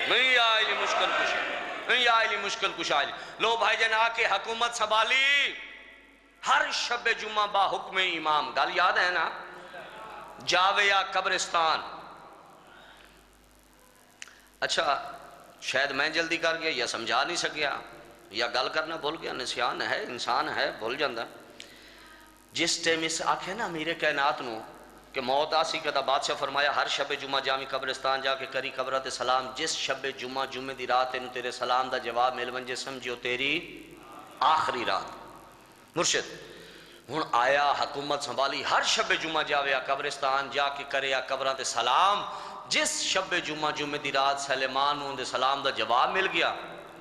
نہیں آئیلی مشکل کش نہیں آئیلی مشکل کش آئیلی لو بھائی جن آکے حکومت سنبھالی ہر شب جمعہ با حکم امام گل یاد ہے نا جاوے یا قبرستان اچھا شاید میں جلدی کر گیا یا سمجھا نہیں سکیا یا گل کرنا بھول گیا نسیان ہے انسان ہے بھول جاندہ جس ٹیم اس آنکھیں نا میرے کائنات نو کہ موت آسی کہتا بادشاہ فرمایا ہر شب جمعہ جامی قبرستان جا کے کری قبرت سلام جس شب جمعہ دی رات انہوں تیرے سلام دا جواب مل ونجے سمجھو تیری آخری رات مرشد ہون آیا حکومت سنبھالی ہر شب جمعہ جاویا قبرستان جا کے کریا قبرت سلام جس شب جمعہ دی رات سلیمان ہوں دے سلام دا جواب مل گیا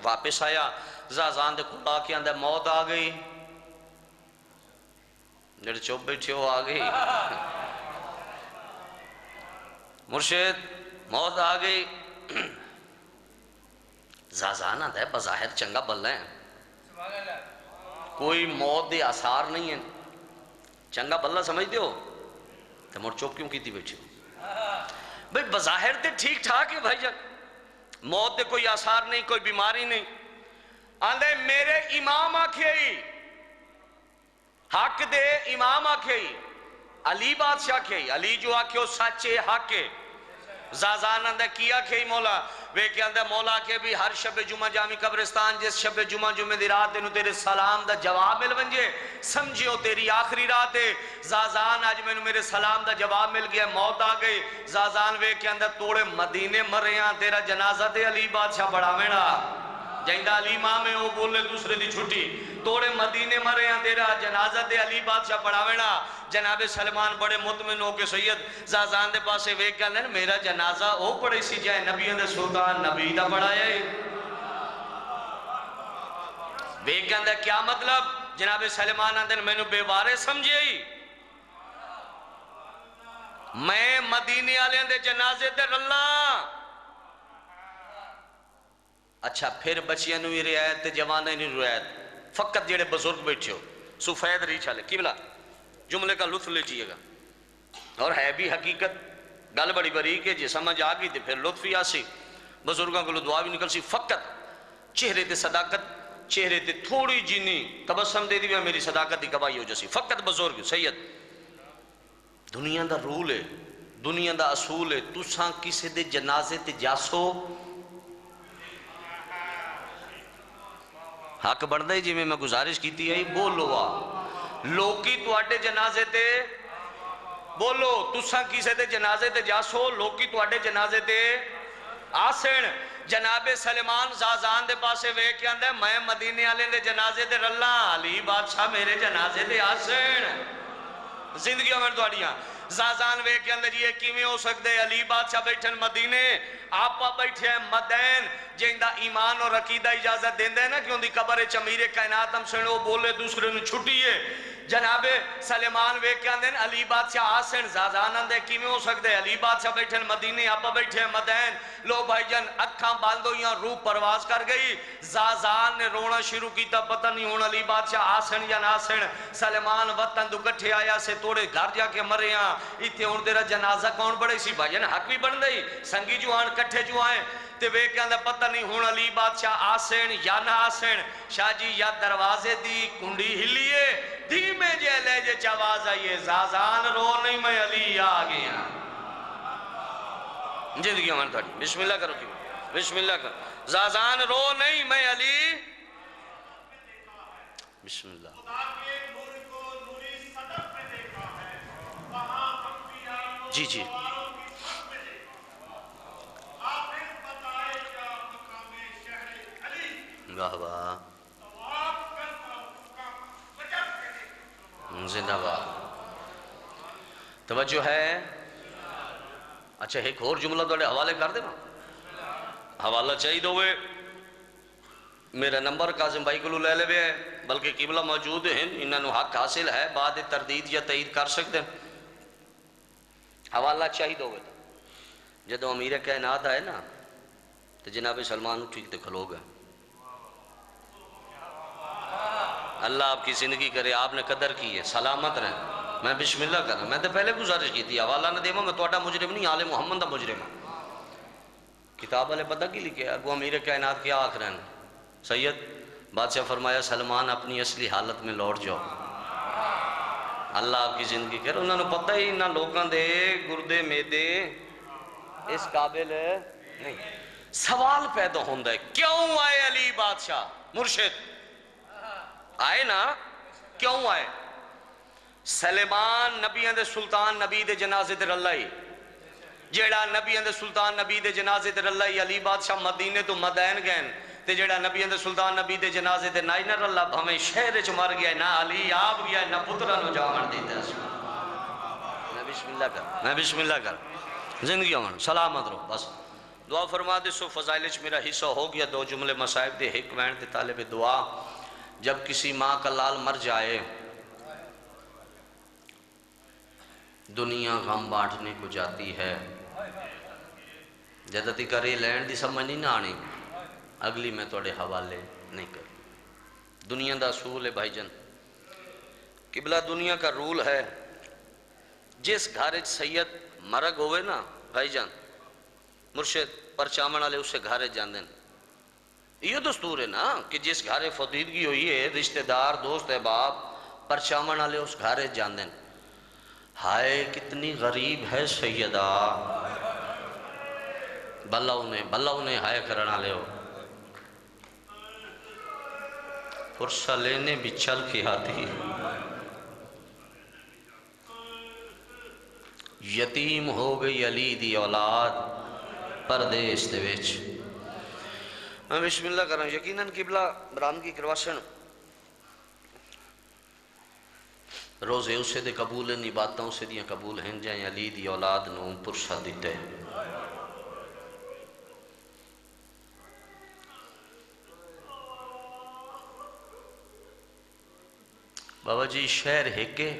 واپس آیا زازان دے کھلا کے اندر موت آ گئی جڑے چوب بیٹھے ہو آگئی مرشد موت آگئی زازانہ دے بظاہر چنگا بل ہے کوئی موت دے آثار نہیں ہے چنگا بلہ سمجھ دے ہو تو مر چوب کیوں کیتی بیٹھے ہو بھئی بظاہر دے ٹھیک ٹھاک ہے بھائی جان موت دے کوئی آثار نہیں کوئی بیماری نہیں آندھے میرے امام آکھے ہی حق دے امام آکھے ہی علی بادشاہ آکھے ہی علی جو آکھے ہو سچے حق ہے زازان اندھے کیا آکھے ہی مولا وے کہ اندھے مولا آکھے بھی ہر شب جمعہ جامی قبرستان جس شب جمعہ دی رات دینو تیرے سلام دا جواب مل ونجے سمجھو تیری آخری رات ہے زازان آج میں میرے سلام دا جواب مل گیا موت آ گئی زازان وے کہ اندھے توڑے مدینے مرے تیرا جنازہ دے علی بادشاہ بڑا میڑا جائندہ علی ماں میں وہ بولے دوسرے دی چھٹی توڑے مدینے مرے ہیں تیرا جنازہ دے علی بادشاہ پڑھاوینا جناب سلمان بڑے مطمئن ہو کے سید زازان دے پاسے ویک گیا لیں میرا جنازہ او پڑھے سی جائے نبیوں دے سلطان نبی دا پڑھایا ہے ویک گیا لیں کیا مطلب جناب سلمان اندر میں نے بے وارے سمجھے ہی میں مدینے آلے اندے جنازے دے رلہ اچھا پھر بچیاں نو بھی رعایت تے جوانے نو رعایت، فقط جڑے بزرگ بیٹھے ہو سفید ریچھ والے قبلہ جملے کا لطف لیجیے گا، اور ہے بھی حقیقت، گل بڑی بری کہ جی سمجھ آ گئی تو پھر لطف ہی آسی، بزرگوں کو دعا بھی نکل سی، فقط چہرے تے صداقت، چہرے تے تھوڑی جینی تبسم دے دی بھی میری صداقت دی گواہی ہو جاسی، فقط بزرگ سید دنیا دا رول ہے، دنیا دا اصول ہے، تساں کسی دے جنازے تے جاسو حق بڑھتا ہے جی میں گزارش کیتی ہے بولو لوکی تو اڈے جنازے تے بولو تساں کسی دے جنازے تے جاسو لوکی تو اڈے جنازے تے آسن جناب سلیمان زازان دے پاسے وے کے اندے میں مدینے والے دے جنازے تے رلا علی بادشاہ میرے جنازے تے آسن زندگیوں میں دوڑیاں زازان وے کے اندر یہ کیویں ہو سکتے علی بادشاہ بیٹھن مدینے آپا بیٹھے ہیں مدین جہندہ ایمان اور عقیدہ اجازت دین دے نا کہ ان دی قبر چمیر کائنات ہم سنو بولے دوسرے نے چھٹی ہے جناب سلیمان وے کے اندر علی بادشاہ آسن زازان اندے کیویں ہو سکتے علی بادشاہ بیٹھن مدینے آپا بیٹھے ہیں مدین لو بھائی جان اکھاں باندھو یا روح پرواز کر گئی زازان نے رونا شروع کیتا پتہ نہیں ہون علی بادشاہ آسن یا ناسن سلیمان وطن دو کٹھے آیا سے توڑے گھر جا کے مرے ہاں اتھے ہون تیرا جنازہ کون بڑے سی بھائی جان حق بھی بن دئی سنگی جو آن کٹھے جو آئیں تے وے کے اندر پتہ نہیں ہون علی بادشاہ آسن یا نہ آسن شاہ جی یا دروازے دی کنڈی ہلیے دھیمے جے لے جے چواز آئیے زازان رو نہیں میں علی آ گیا زندگی ہمارے تھوڑی بسم اللہ کرو کیوں بسم اللہ کرو زازان رو نہیں میں علی بسم اللہ جی جی واہ واہ زندہ باد توجہ ہے اچھا ایک اور جملہ توڑے حوالے کر دے نا حوالہ چاہی دوئے میرا نمبر کاظم بھائی کو لے لے بے بلکہ قبلہ موجود ہیں انہوں نے حق حاصل ہے بعد تردید یا تائید کر سکتے ہیں حوالہ چاہی دوئے جدو امیر کائنات آئے نا تو جناب سلمان ٹھیک تے کھلو گئے اللہ آپ کی زندگی کرے آپ نے قدر کی ہے سلامت رہے میں بسم اللہ کرنا میں تو پہلے گزارش کی تھی حوالہ نہ دیما میں توڑا مجرم نہیں آل محمد دا مجرم کتاب والے پتہ کی لکھے اگو امیر کائنات کیا آخر ہیں سید بادشاہ فرمایا سلمان اپنی اصلی حالت میں لوٹ جاؤ اللہ آپ کی زندگی کرے انہوں نے پتہ ہی نہ لوگاں دے گردے میدے اس قابل نہیں سوال پیدا ہوندہ ہے کیوں آئے علی بادشاہ مرشد آئے نا کیوں آئے سلیمان نبی اندے سلطان نبی دے جنازے دے رلائی جیڑا نبی اندے سلطان نبی دے جنازے دے رلائی علی بادشاہ مدینے تو مدین گئن تے جیڑا نبی اندے سلطان نبی دے جنازے دے نائی نہ رلا ہمیں شہر چ مر گیا نہ علی آپ گیا نہ پترہ نو جامن دیتے میں بسم اللہ کر میں بسم اللہ کر زندگی ہوں سلامت رہو بس دعا فرما دے سو فضائلچ میرا حصہ ہو گیا دو جملے مصائب دے حکمین دے طالب دعا جب کسی ماں کا لال مر جائے دنیا غم بانٹنے کو جاتی ہے جدتی کرے لینڈ دی سمجھ نہیں نہ آنی اگلی میں توڑے حوالے نہیں کر دنیا دا اصول ہے بھائی جان قبلہ دنیا کا رول ہے جس گھارج سید مرگ ہوئے نا بھائی جان مرشد پرچامن والے اسے گھارج جان دیں یہ دستور ہے نا کہ جس گھارے فدیدگی ہوئی ہے رشتہ دار دوست احباب پرچامن والے اس گھارے جان دیں ہائے کتنی غریب ہے سیدہ بلہ انہیں ہائے کرنا لے ہو فرصہ لینے بھی چل کے آتی یتیم ہو گئی علی دی اولاد پردیس دے ویچ میں بسم اللہ کر رہا ہوں یقیناً قبلہ برامگی کرواشن روزے اسے دے قبول ہیں نباتاں اسے دیاں قبول ہیں جائیں علی دی اولاد نو پرسہ دیتے بابا جی شہر ہکے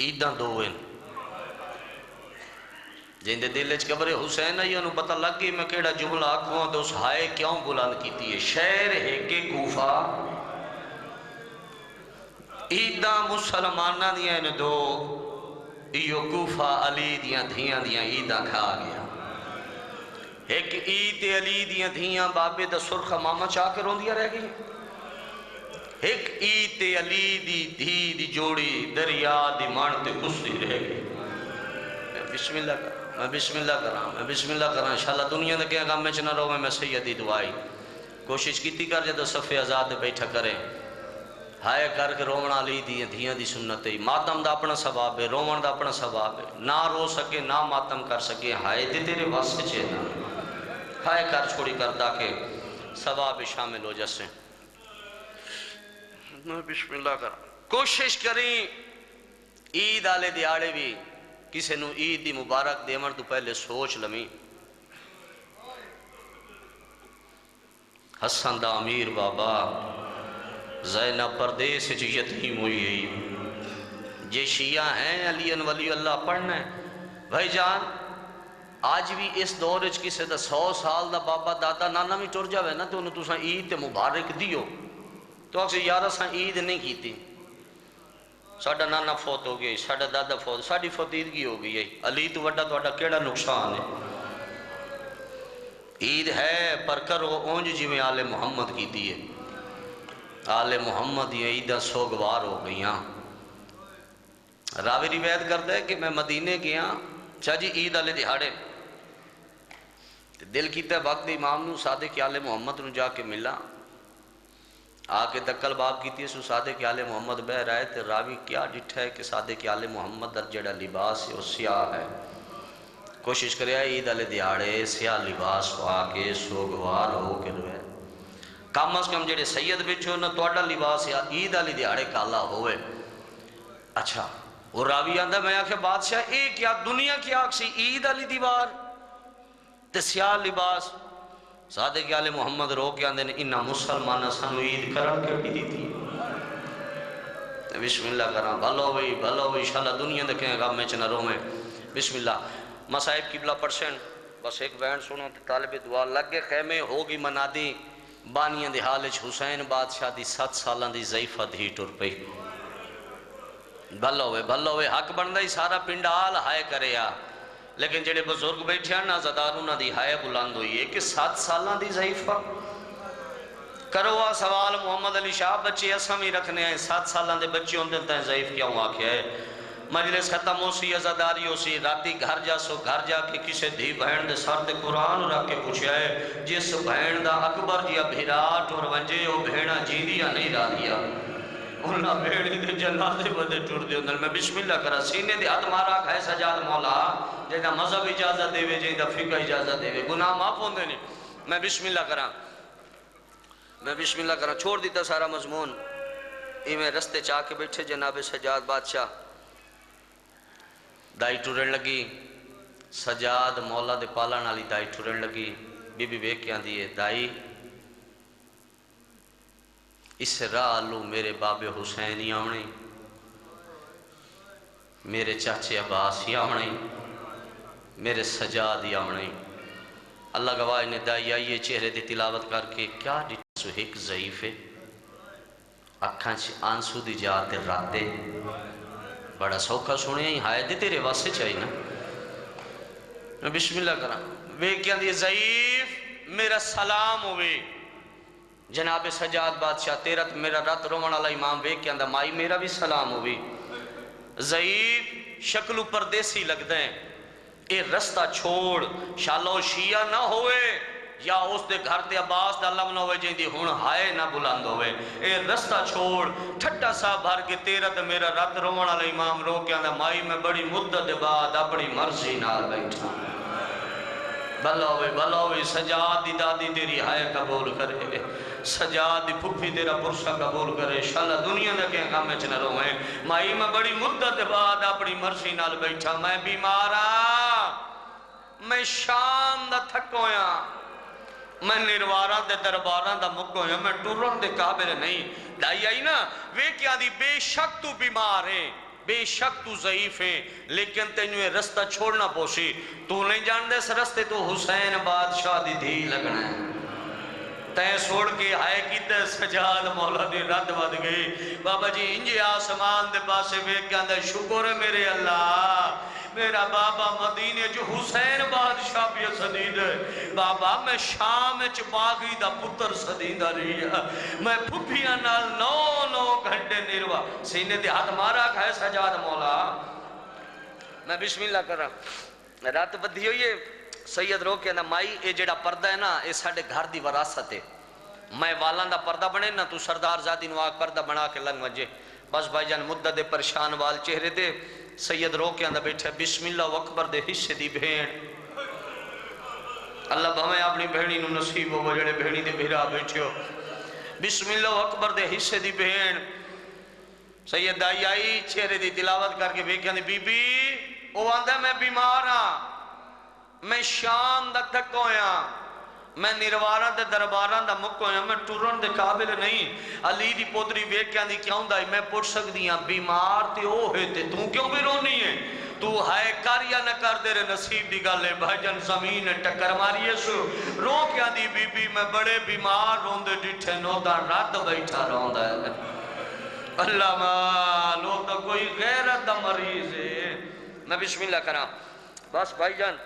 عیداں دوئن جن دے دل وچ قبر حسین آئی انہوں پتہ لگ گئی میں کیڑا جملہ آکھوں تو اس ہائے کیوں بلند کیتی ہے. شہر ہے کہ کوفہ عیداں مسلمانہ دیاں نے دو ایو کوفہ علی دیاں دھیاں دیاں عیداں کھا گیا. ایک عید علی دیاں دھیاں بابے دا سرخ ماما چاہ کے روندیاں رہ گئی. ایک عید علی دی دھی دی جوڑی دریا دی مانتے کستی رہ گئی. بسم اللہ کر میں بسم اللہ کراں میں بسم اللہ کراں انشاءاللہ دنیا دے کیا کام میں چنا رہو میں سیدی دعائی کوشش کیتی کر جدو صفحے آزاد بیٹھا کریں. ہائے کر کے رومنا لی دھیاں دی سنت ہے. ماتم دا اپنا ثواب ہے رومن دا اپنا ثواب ہے. نہ رو سکے نہ ماتم کر سکے ہائے دے تیرے واسطے چینا ہائے کر چھوڑی کر تاکہ ثواب شامل ہو جسے. میں بسم اللہ کراں کوشش کریں عید آلے دیاڑے بھی کسے نو عید دی مبارک دیمر تو پہلے سوچ لمی. حسن دا امیر بابا زینب پردیس یتیم ہوئی ہے. یہ شیعہ ہیں علی ولی اللہ پڑھنا ہے. بھائی جان آج بھی اس دور وچ کسے دا 100 سال دا بابا دادا نانا بھی ٹر جاوے نا تو انہوں تساں عید تے مبارک دیو تو اکسے یار اساں عید نہیں کیتی. ساڑھا نانا فوت ہو گئی ساڑھا دادا فوت ساڑھی فوتیدگی ہو گئی ہے. علی تو وڈا تو وڈا کیڑا نقصان ہے. عید ہے پر کرو اونج جی میں آل محمد کی دیئے. آل محمد یہ عیدہ سوگوار ہو گئیاں. راوی روایت کرتا ہے کہ میں مدینے گیا چاہ جی عید آلے دہاڑے دل کیتا ہے وقت امام نو صادق آل محمد نو جا کے ملا آکے دکل باب کیتی ہے سو صادق آل محمد بہ رہے تھے. راوی کیا ڈٹھا ہے کہ صادق آل محمد در جڑا لباس ہے وہ سیاہ ہے. کوشش کریا عید آلے دیاڑے سیاہ لباس ہو آکے سوگوار ہو کے روئے کم از کم جڑے سید بچھو نا توڑا لباس یا عید آلی دیاڑے کالا ہوئے. اچھا وہ راوی آندہ میں آکھے بادشاہ ایک یا دنیا کی آکسی عید آلی دیوار تے سیاہ لباس. صادق آل محمد رو کے آندے نے انہا مسلمانہ سانو عید کرن کے بھی دیتی. بسم اللہ کران بھلو ہوئی انشاءاللہ دنیا دکھیں گا میں چنہ رو میں بسم اللہ. مسائب قبلہ پرسن بس ایک بہن سنو طالب دعا لگ گئے خیمے ہوگی منا دی بانیاں دی حالچ حسین بادشاہ دی 7 سالان دی ضعیفہ دھی ٹر پئی. بھلو ہوئے حق بندہ ہی سارا پنڈال ہائے کرے یا لیکن جڑے بزرگ بیٹھے ہیں نا زدارونہ دی ہائے بلند ہوئی ہے کہ 7 سالان دی ضعیفہ کروا سوال. محمد علی شاہ بچے اسمی رکھنے ہیں 7 سالان دے بچے ہوندے ہیں ضعیف کیا ہوں آکھے ہے. مجلس ختم ہو سی ازاداری ہو سی راتی گھر جا کے کسے دھی بہن دے سر دے قرآن رکھ کے پوچھا ہے جس بہن دا اکبر جیا بھیرات اور ونجے او بہنہ جیندیا نہیں را دیا انہاں بہنی دے جنازے بدے ٹر دے اندر. میں بسم اللہ کرا سینے دے ہاتھ مارا کھائے سجاد مولا جیدہ مذہب اجازت دے وے جیدہ فقہ اجازت دے وے گناہ معاف ہوندے نہیں. میں بسم اللہ کرا چھوڑ دیتا سارا مضمون. میں رستے چاہ کے بیٹھے جناب سجاد بادشاہ دائی ٹورن لگی. سجاد مولا دے پالا نالی دائی ٹورن لگی. بی بی بیک کیا دیئے دائی اس راہ لو میرے باب حسین ہی آمنے میرے چاچے عباس ہی آمنے میرے سجاد ہی آمنے. اللہ گواہ نے دائی آئیے چہرے دی تلاوت کر کے کیا ڈیسو ایک ضعیف ہے اکھاں آنسو دی جاتے راتے بڑا سوکھا سنے ہی ہائے دے تیرے واسے چاہیے نا. میں بسم اللہ کرا وے کیا دی ضعیف میرا سلام ہوئے جناب سجاد بادشاہ تیرت میرا رات رومن والا امام وے کیا دا مائی میرا بھی سلام ہوئے. ضعیف شکل پردیسی لگ دیں اے رستہ چھوڑ شالو شیعہ نہ ہوئے یا اس دے گھر دے عباس دا لم نہ ہوئے جن دی ہون ہائے نہ بلند ہوئے. اے رستہ چھوڑ ٹھٹا سا بھر کے تیرا تے میرا رات رومن والا امام رو کے اندر مائی میں بڑی مدت بعد اپنی مرضی نال بیٹھا. بھلا ہوئے سجاد دی دادی تیری ہائے قبول کرے سجاد دی پھپھی تیرا پرسہ قبول کرے انشاءاللہ دنیا دے کہیں کام میں چنہ روئے. مائی میں بڑی مدت بعد اپنی مرضی نال بیٹھا. میں بیمارا میں شام دا تھکویا میں نرواراں دے درباراں دا مکویا میں ٹورن دے قابل نہیں. دائی آئی نا وے کیا دی بے شک تو بیمار ہے بے شک تو ضعیف ہے لیکن تینوں یہ رستہ چھوڑنا پوسی تو نہیں جان دے اس رستے تو حسین بادشاہ دی دھی لگنا ہے تین سوڑ کے آئے کی تے سجاد مولا دی رد ود گئی بابا جی انجے آسمان دے پاسے بیٹھ کے اندر شکر ہے میرے اللہ میرا بابا مدینے جو حسین بادشاہ بھی صدید ہے بابا میں شام چ باغی دا پتر صدیدہ رہی ہے میں پھپیاں نال 9 گھنٹے نروا سینے دے ہاتھ مارا کھائے سجاد مولا میں بسم اللہ کر رہا رات بدھی ہوئی ہے سید رو کے نا مائی اے جڑا پردہ ہے نا اے ساڑھے گھر دی وراثت ہے میں والان دا پردہ بنے نا تو سردار زادی نواق پردہ بنا کے لنگ وجے بس بھائی جان مدد پریشان وال چہرے دے سید رو کے اندر بیٹھے بسم اللہ اکبر دے حصے دی بھین اللہ بہمیں اپنی بھینی نو نصیب ہو جڑے بھینی دے بھیرا بیٹھے ہو بسم اللہ اکبر دے حصے دی بھین سید دائی آئی چہرے دی تلاوت کر کے بیکھیں دی بی بی او آندہ میں بیمار ہاں میں شام دا تک ہویا میں نروارہ دے درباراں دا مک ہویا میں ٹورن دے قابل نہیں علی دی پودری ویکیاں دی کیوں دائی میں پوچھ سکتی ہاں بیمار تے او ہے تے تو کیوں بھی رونی ہے تو ہائے کر یا نہ کر دے رے نصیب دی گالے بھائی جان زمین ٹکر ماری ہے سو رو کیا دی بی بی میں بڑے بیمار روندے ڈٹھے نو دا رات بیٹھا روندہ ہے اللہ مالو تو کوئی غیرت دا مریض ہے میں بسم اللہ کرا بس بھائی جان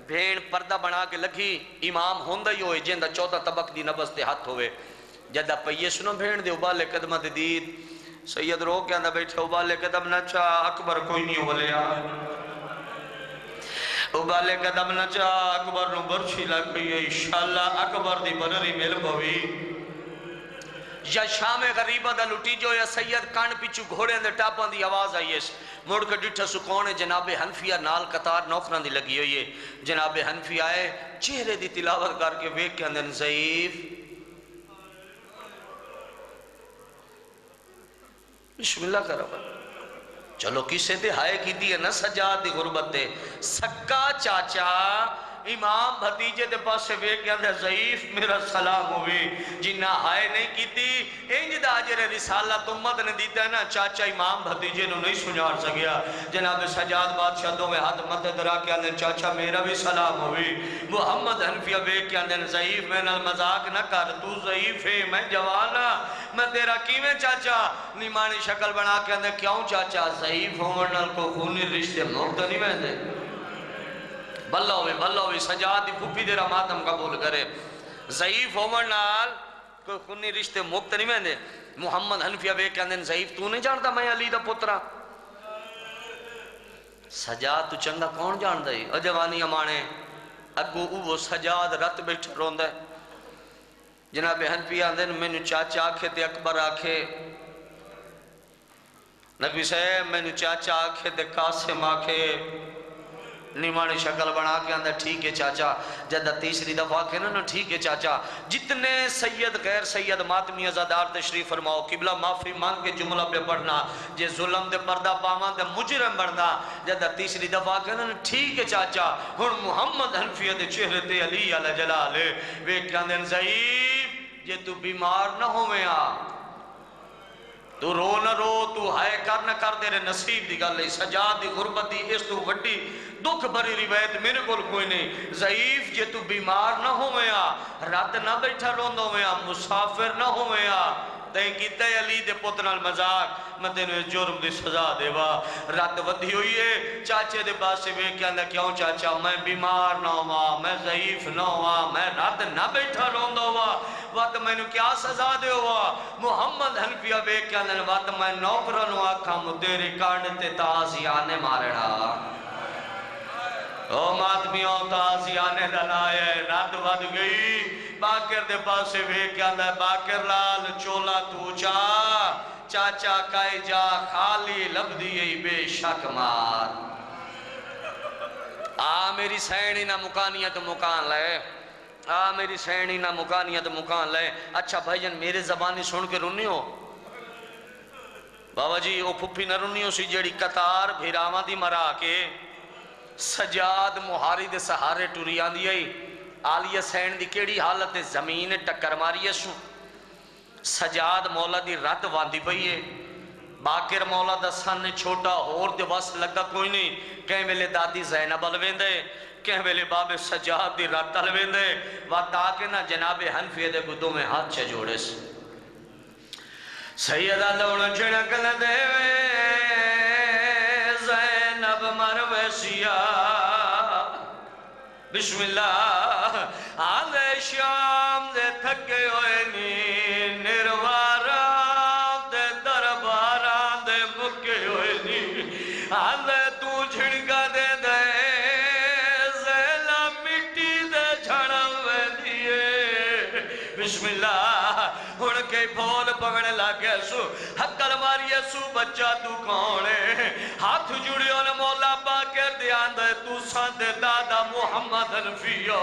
بھین پردہ بنا کے لگی امام ہوندہ ہی ہوئے جیندہ 14 طبق دی نبس دے ہاتھ ہوئے جدہ پہیے سنو بھین دے ابالے قدمہ دے دید سید رو کے اندہ بیٹھے ابالے قدم نہ چاہ اکبر کوئی نہیں ہو لیا ابالے قدم نہ چاہ اکبر نو برچی لگ گئی انشاءاللہ اکبر دی برری مل بھوی یا شام غریبہ دا لٹی جو یا سید کان پیچھو گھوڑے اندر ٹاپاں دی آواز آئی ہے موڑ کے ڈٹھا سکونے جناب حنفیہ نال قطار نوکران دی لگی ہوئی ہے جناب حنفیہ آئے چہرے دی تلاوت کر کے ویک کے اندر ضعیف بسم اللہ کر رہا چلو کسے دے ہائے کی دی ہے نا سجاد دی غربت دے سکا چاچا امام بھتیجے دے پاس سے وے کے اندر ضعیف میرا سلام ہوئی جنہ ہائے نہیں کی تھی انج دا عجر رسالہ تمت نے دیتا ہے نا چاچا امام بھتیجے نو نہیں سنجار سکیا جناب سجاد بادشاہ دو میں ہاتھ مدد درا کے اندر چاچا میرا بھی سلام ہوئی محمد حنفیہ وے کے اندر ضعیف میں نال مذاق نہ کر تو ضعیف ہے میں جوانا میں تیرا کیویں چاچا نیمانی شکل بنا کے اندر کیوں چاچا ضعیف ہونال کو خونی رشتے موقع نہیں میں دے بلہ ہوئی سجاد دی پھوپی دیرا ماتم قبول کرے ضعیف عمر نال کوئی خونی رشتے مکت نہیں میں دے محمد حنفیہ بے کے اندر ضعیف تو نہیں جانتا میں علی دا پترا سجاد تو چنگا کون جان دائی اجوانی امانے اگو وہ سجاد رت بیٹھ روند ہے جناب حنفیہ اندر میں نے چاچا آکھے تے اکبر آکھے نبی صاحب میں نے چاچا آکھے تے قاسم آکھے نیمانی شکل بنا کے اندر ٹھیک ہے چاچا جدہ تیسری دفعہ کہنا نا ٹھیک ہے چاچا جتنے سید غیر سید ماتمی ازادار تشریف فرماؤ قبلہ معافی مانگ کے جملہ پہ پڑھنا جے ظلم دے پردہ پامان دے مجرم بڑھنا جدہ تیسری دفعہ کہنا نا ٹھیک ہے چاچا ہن محمد حنفیہ دے چہرے تے علی علیہ جلالے وے کہندن ضعیف جے تو بیمار نہ ہو میں آ تو رو نہ رو تو ہائے کر نہ کر دے رہے نصیب دی گل ہے سجاد دی غربت دی اس تو وڈی دکھ بھری روایت میرے کول کوئی نہیں ضعیف جے تو بیمار نہ ہو میں آ رات نہ بیٹھا روندو میں آ مسافر نہ ہو میں آ تہیں کیتا ہے علی دے پتنال مزاق میں تینوں جرم دی سزا دے با رات ودھی ہوئی ہے چاچے دے پاس سے بے کیا اندر کیوں چاچا میں بیمار نہ ہوا میں ضعیف نہ ہوا میں رات نہ بیٹھا روندو ہوا وقت میں نے کیا سزا دے ہوا محمد حنفیہ بے کیا اندر وقت میں نوکرن آکھا مدیری کارڈتے تازیانے مارڑا او ماتمیوں تازیانے دلائے رات ود گئی باکر دے پاسے بے کیا اندر باکر لال چولا تو چاچا کائی جا خالی لب دیئی بے شک مار میری سینی نہ مکانیت مکان لے میری سینی نہ مکانیت مکان لے اچھا بھائی جان میرے زبانی سن کے رونی ہو بابا جی او پھپی نہ رونی ہو سی جیڑی قطار بھیراما دی مرا کے سجاد مہاری دے سہارے ٹوریان دی آئی آلیہ سین دی کیڑی حالت زمین ٹکر ماری ہے سو سجاد مولا دی رت واندی پئی ہے باقر مولا دا سن چھوٹا اور دے وس لگا کوئی نہیں. کہیں ویلے دادی زینب الویندے, کہیں ویلے باب سجاد دی رات الویندے. وقت آکے نا جناب حنفی دے گدوں میں ہاتھ چھے جوڑے سے سیدہ لوڑ جھڑکن دے زینب مرویسیہ بسم اللہ. آلے شام دے تھکے ہوئے نی نرواران دے درباران دے مکے ہوئے نی. آلے تو جھڑکا دے دے زیلہ مٹی دے جھڑا ہوئے دیئے. بسم اللہ. ہن کے بھول پگڑ لگے سو حقل ماریے سو بچہ تو کونے ہاتھ جڑی ان مولا باکر دیان دے تو ساندھ دادا محمد انفیو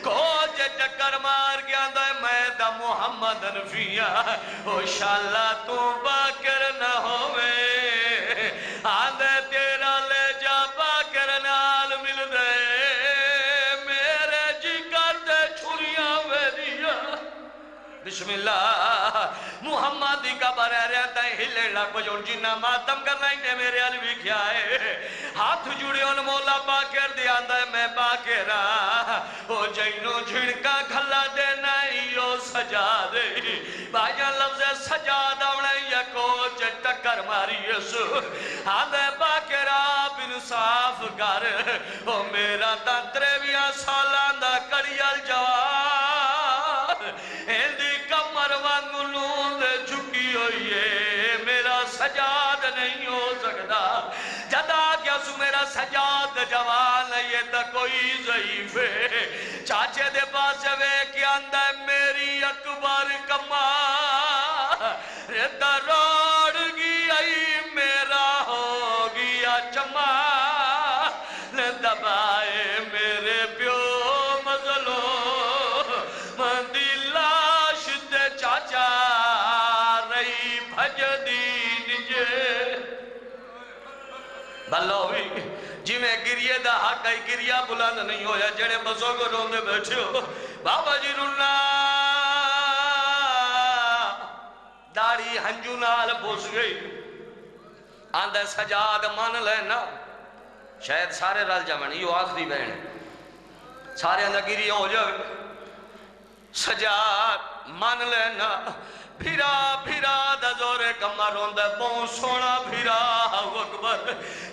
کو جے چکر مار گیا دے میں دا محمد انفیہ او شاءاللہ تو باکر نہ ہوئے آندے تیرا لے جا باکر نال مل دے میرے جی کرتے چھوڑیاں ویدیا. بسم اللہ. محمدی کا برے رہتا ہے ہلے لگ بجھوڑ جنہ ماتم کرنا ہی میرے علوی کیا ہے. ہاتھ جڑے ان مولا باکر دیان دے میں باکرہ او جینو جھڑکا کھلا دینا ایو سجا دے. باجا لفظ سجا دوڑے یکو چٹکر ماری یسو آدھے باکرہ بن صاف کر او میرا تا تریویاں سالان دا کڑیال جوان ایندی کمر وانگلوں دے جھکی ہوئی ہے میرا سجاد نہیں ہو سکتا. جدا کیا سو میرا سجاد جوان یہ تا کوئی ضعیف ہے. چاچے دے پاس وے کے اندر میری اکبر کما ریتا روڑ گیا میرا ہو گیا چما لے دبائے میرے پیو مزلو مندی لاش دے چاچا رہی بھج دین جے بھلو ہوئی جی میں گریے دا حق ہے گریہ بلند نہیں ہویا جڑے بسوں کو روندے بیٹھے ہو. بابا جی رونا داڑی ہنجو نال بوس گئی آندھے سجاد مان لینا شاید سارے رل جمن یہ آخری بہن سارے اندر گریہ ہو جائے. سجاد مان لینا بھیرا بھیرا دا زور کمر ہوندے بہت سونا بھیرا اکبر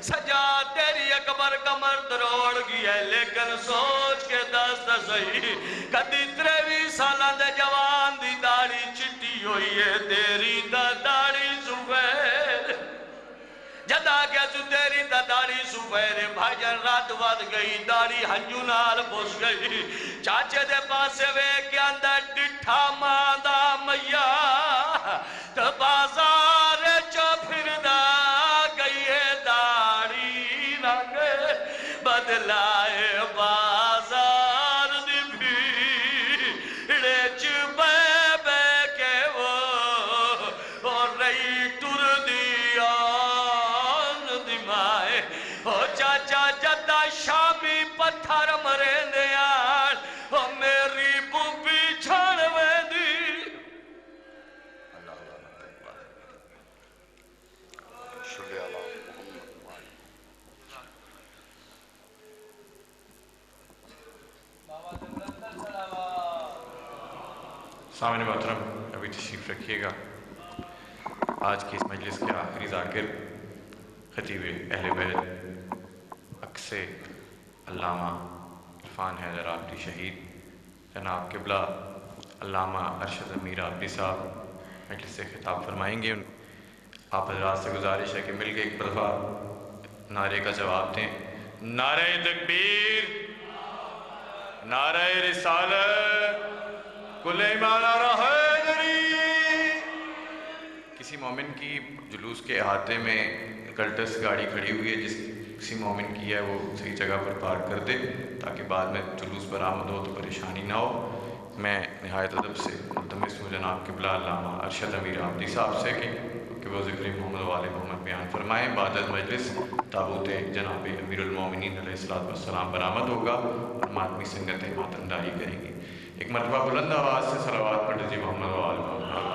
سجاد تیری اکبر کمر دروڑ گیا ہے لیکن سوچ کے دست صحیح کدی 23 سالہ دے جوان دی داڑی چٹی ہوئی ہے تیری دا داڑی سفید جدا کیا سو تیری دا داڑی سفید بھائی جان رات واد گئی داڑی ہنجو نال بوس گئی. چاچے دے پاسے وے کے اندر ڈٹھا ماندہ میا تو بازار چو پھر دا گئی ہے داڑی رنگ بدلائے بازار دی بھیڑے چبے بے کے وہ اور رئی ٹر دیان دی مائے او چاچا جدہ شامی پتھر مرے دیان او میری بوبی چھڑ میں دی. سامنے محترم ابھی تشریف رکھیے گا. آج کی اس مجلس کے آخری ذاکر خطیب اہل بیت اکس علامہ عرفان حیدر آبدی شہید جناب قبلہ علامہ ارشد امیر آبدی صاحب مجلس سے خطاب فرمائیں گے. آپ حضرات سے گزارش ہے کہ مل کے ایک دفعہ نعرے کا جواب دیں. نعرہ تکبیر، نعرہ رسالت، کل ایمان آرہ حیدری. کسی مومن کی جلوس کے احاطے میں کلٹس گاڑی کھڑی ہوئی ہے جس کسی مومن کی ہے وہ صحیح جگہ پر پارک کر دے تاکہ بعد میں جلوس برآمد ہو تو پریشانی نہ ہو. میں نہایت ادب سے ملتمس ہوں جناب قبلہ علامہ ارشد امیر آبدی صاحب سے کہ وہ ذکر محمد وآل محمد بیان فرمائیں. بعد از مجلس تابوت جناب امیر المومنین علیہ السلام برآمد ہوگا اور ماتمی سنگتیں ماتمداری کریں گی. ایک مرتبہ بلند آواز سے صلوات پڑھ لیجیے محمد وآل محمد.